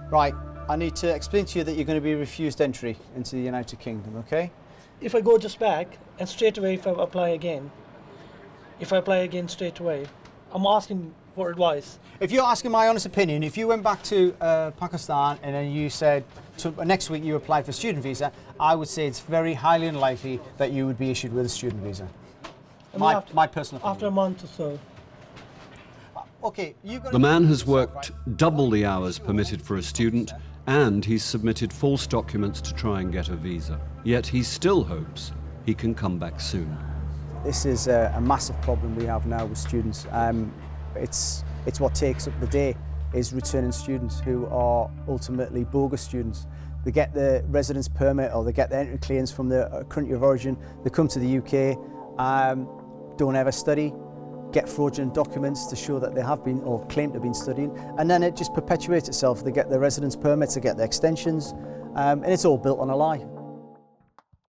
Right, I need to explain to you that you're going to be refused entry into the United Kingdom, okay? If I go just back and straight away if I apply again straight away, I'm asking for advice. If you're asking my honest opinion, if you went back to Pakistan and then you said next week you applied for a student visa, I would say it's very highly unlikely that you would be issued with a student visa. My personal opinion. After a month or so. Okay, the man has worked double the hours permitted for a student, and he's submitted false documents to try and get a visa. Yet he still hopes he can come back soon. This is a massive problem we have now with students. It's what takes up the day, is returning students who are ultimately bogus students. They get the residence permit or they get the entry clearance from their country of origin, they come to the UK, don't ever study, get fraudulent documents to show that they have been or claim to have been studying, and then it just perpetuates itself. They get their residence permits, they get their extensions, and it's all built on a lie.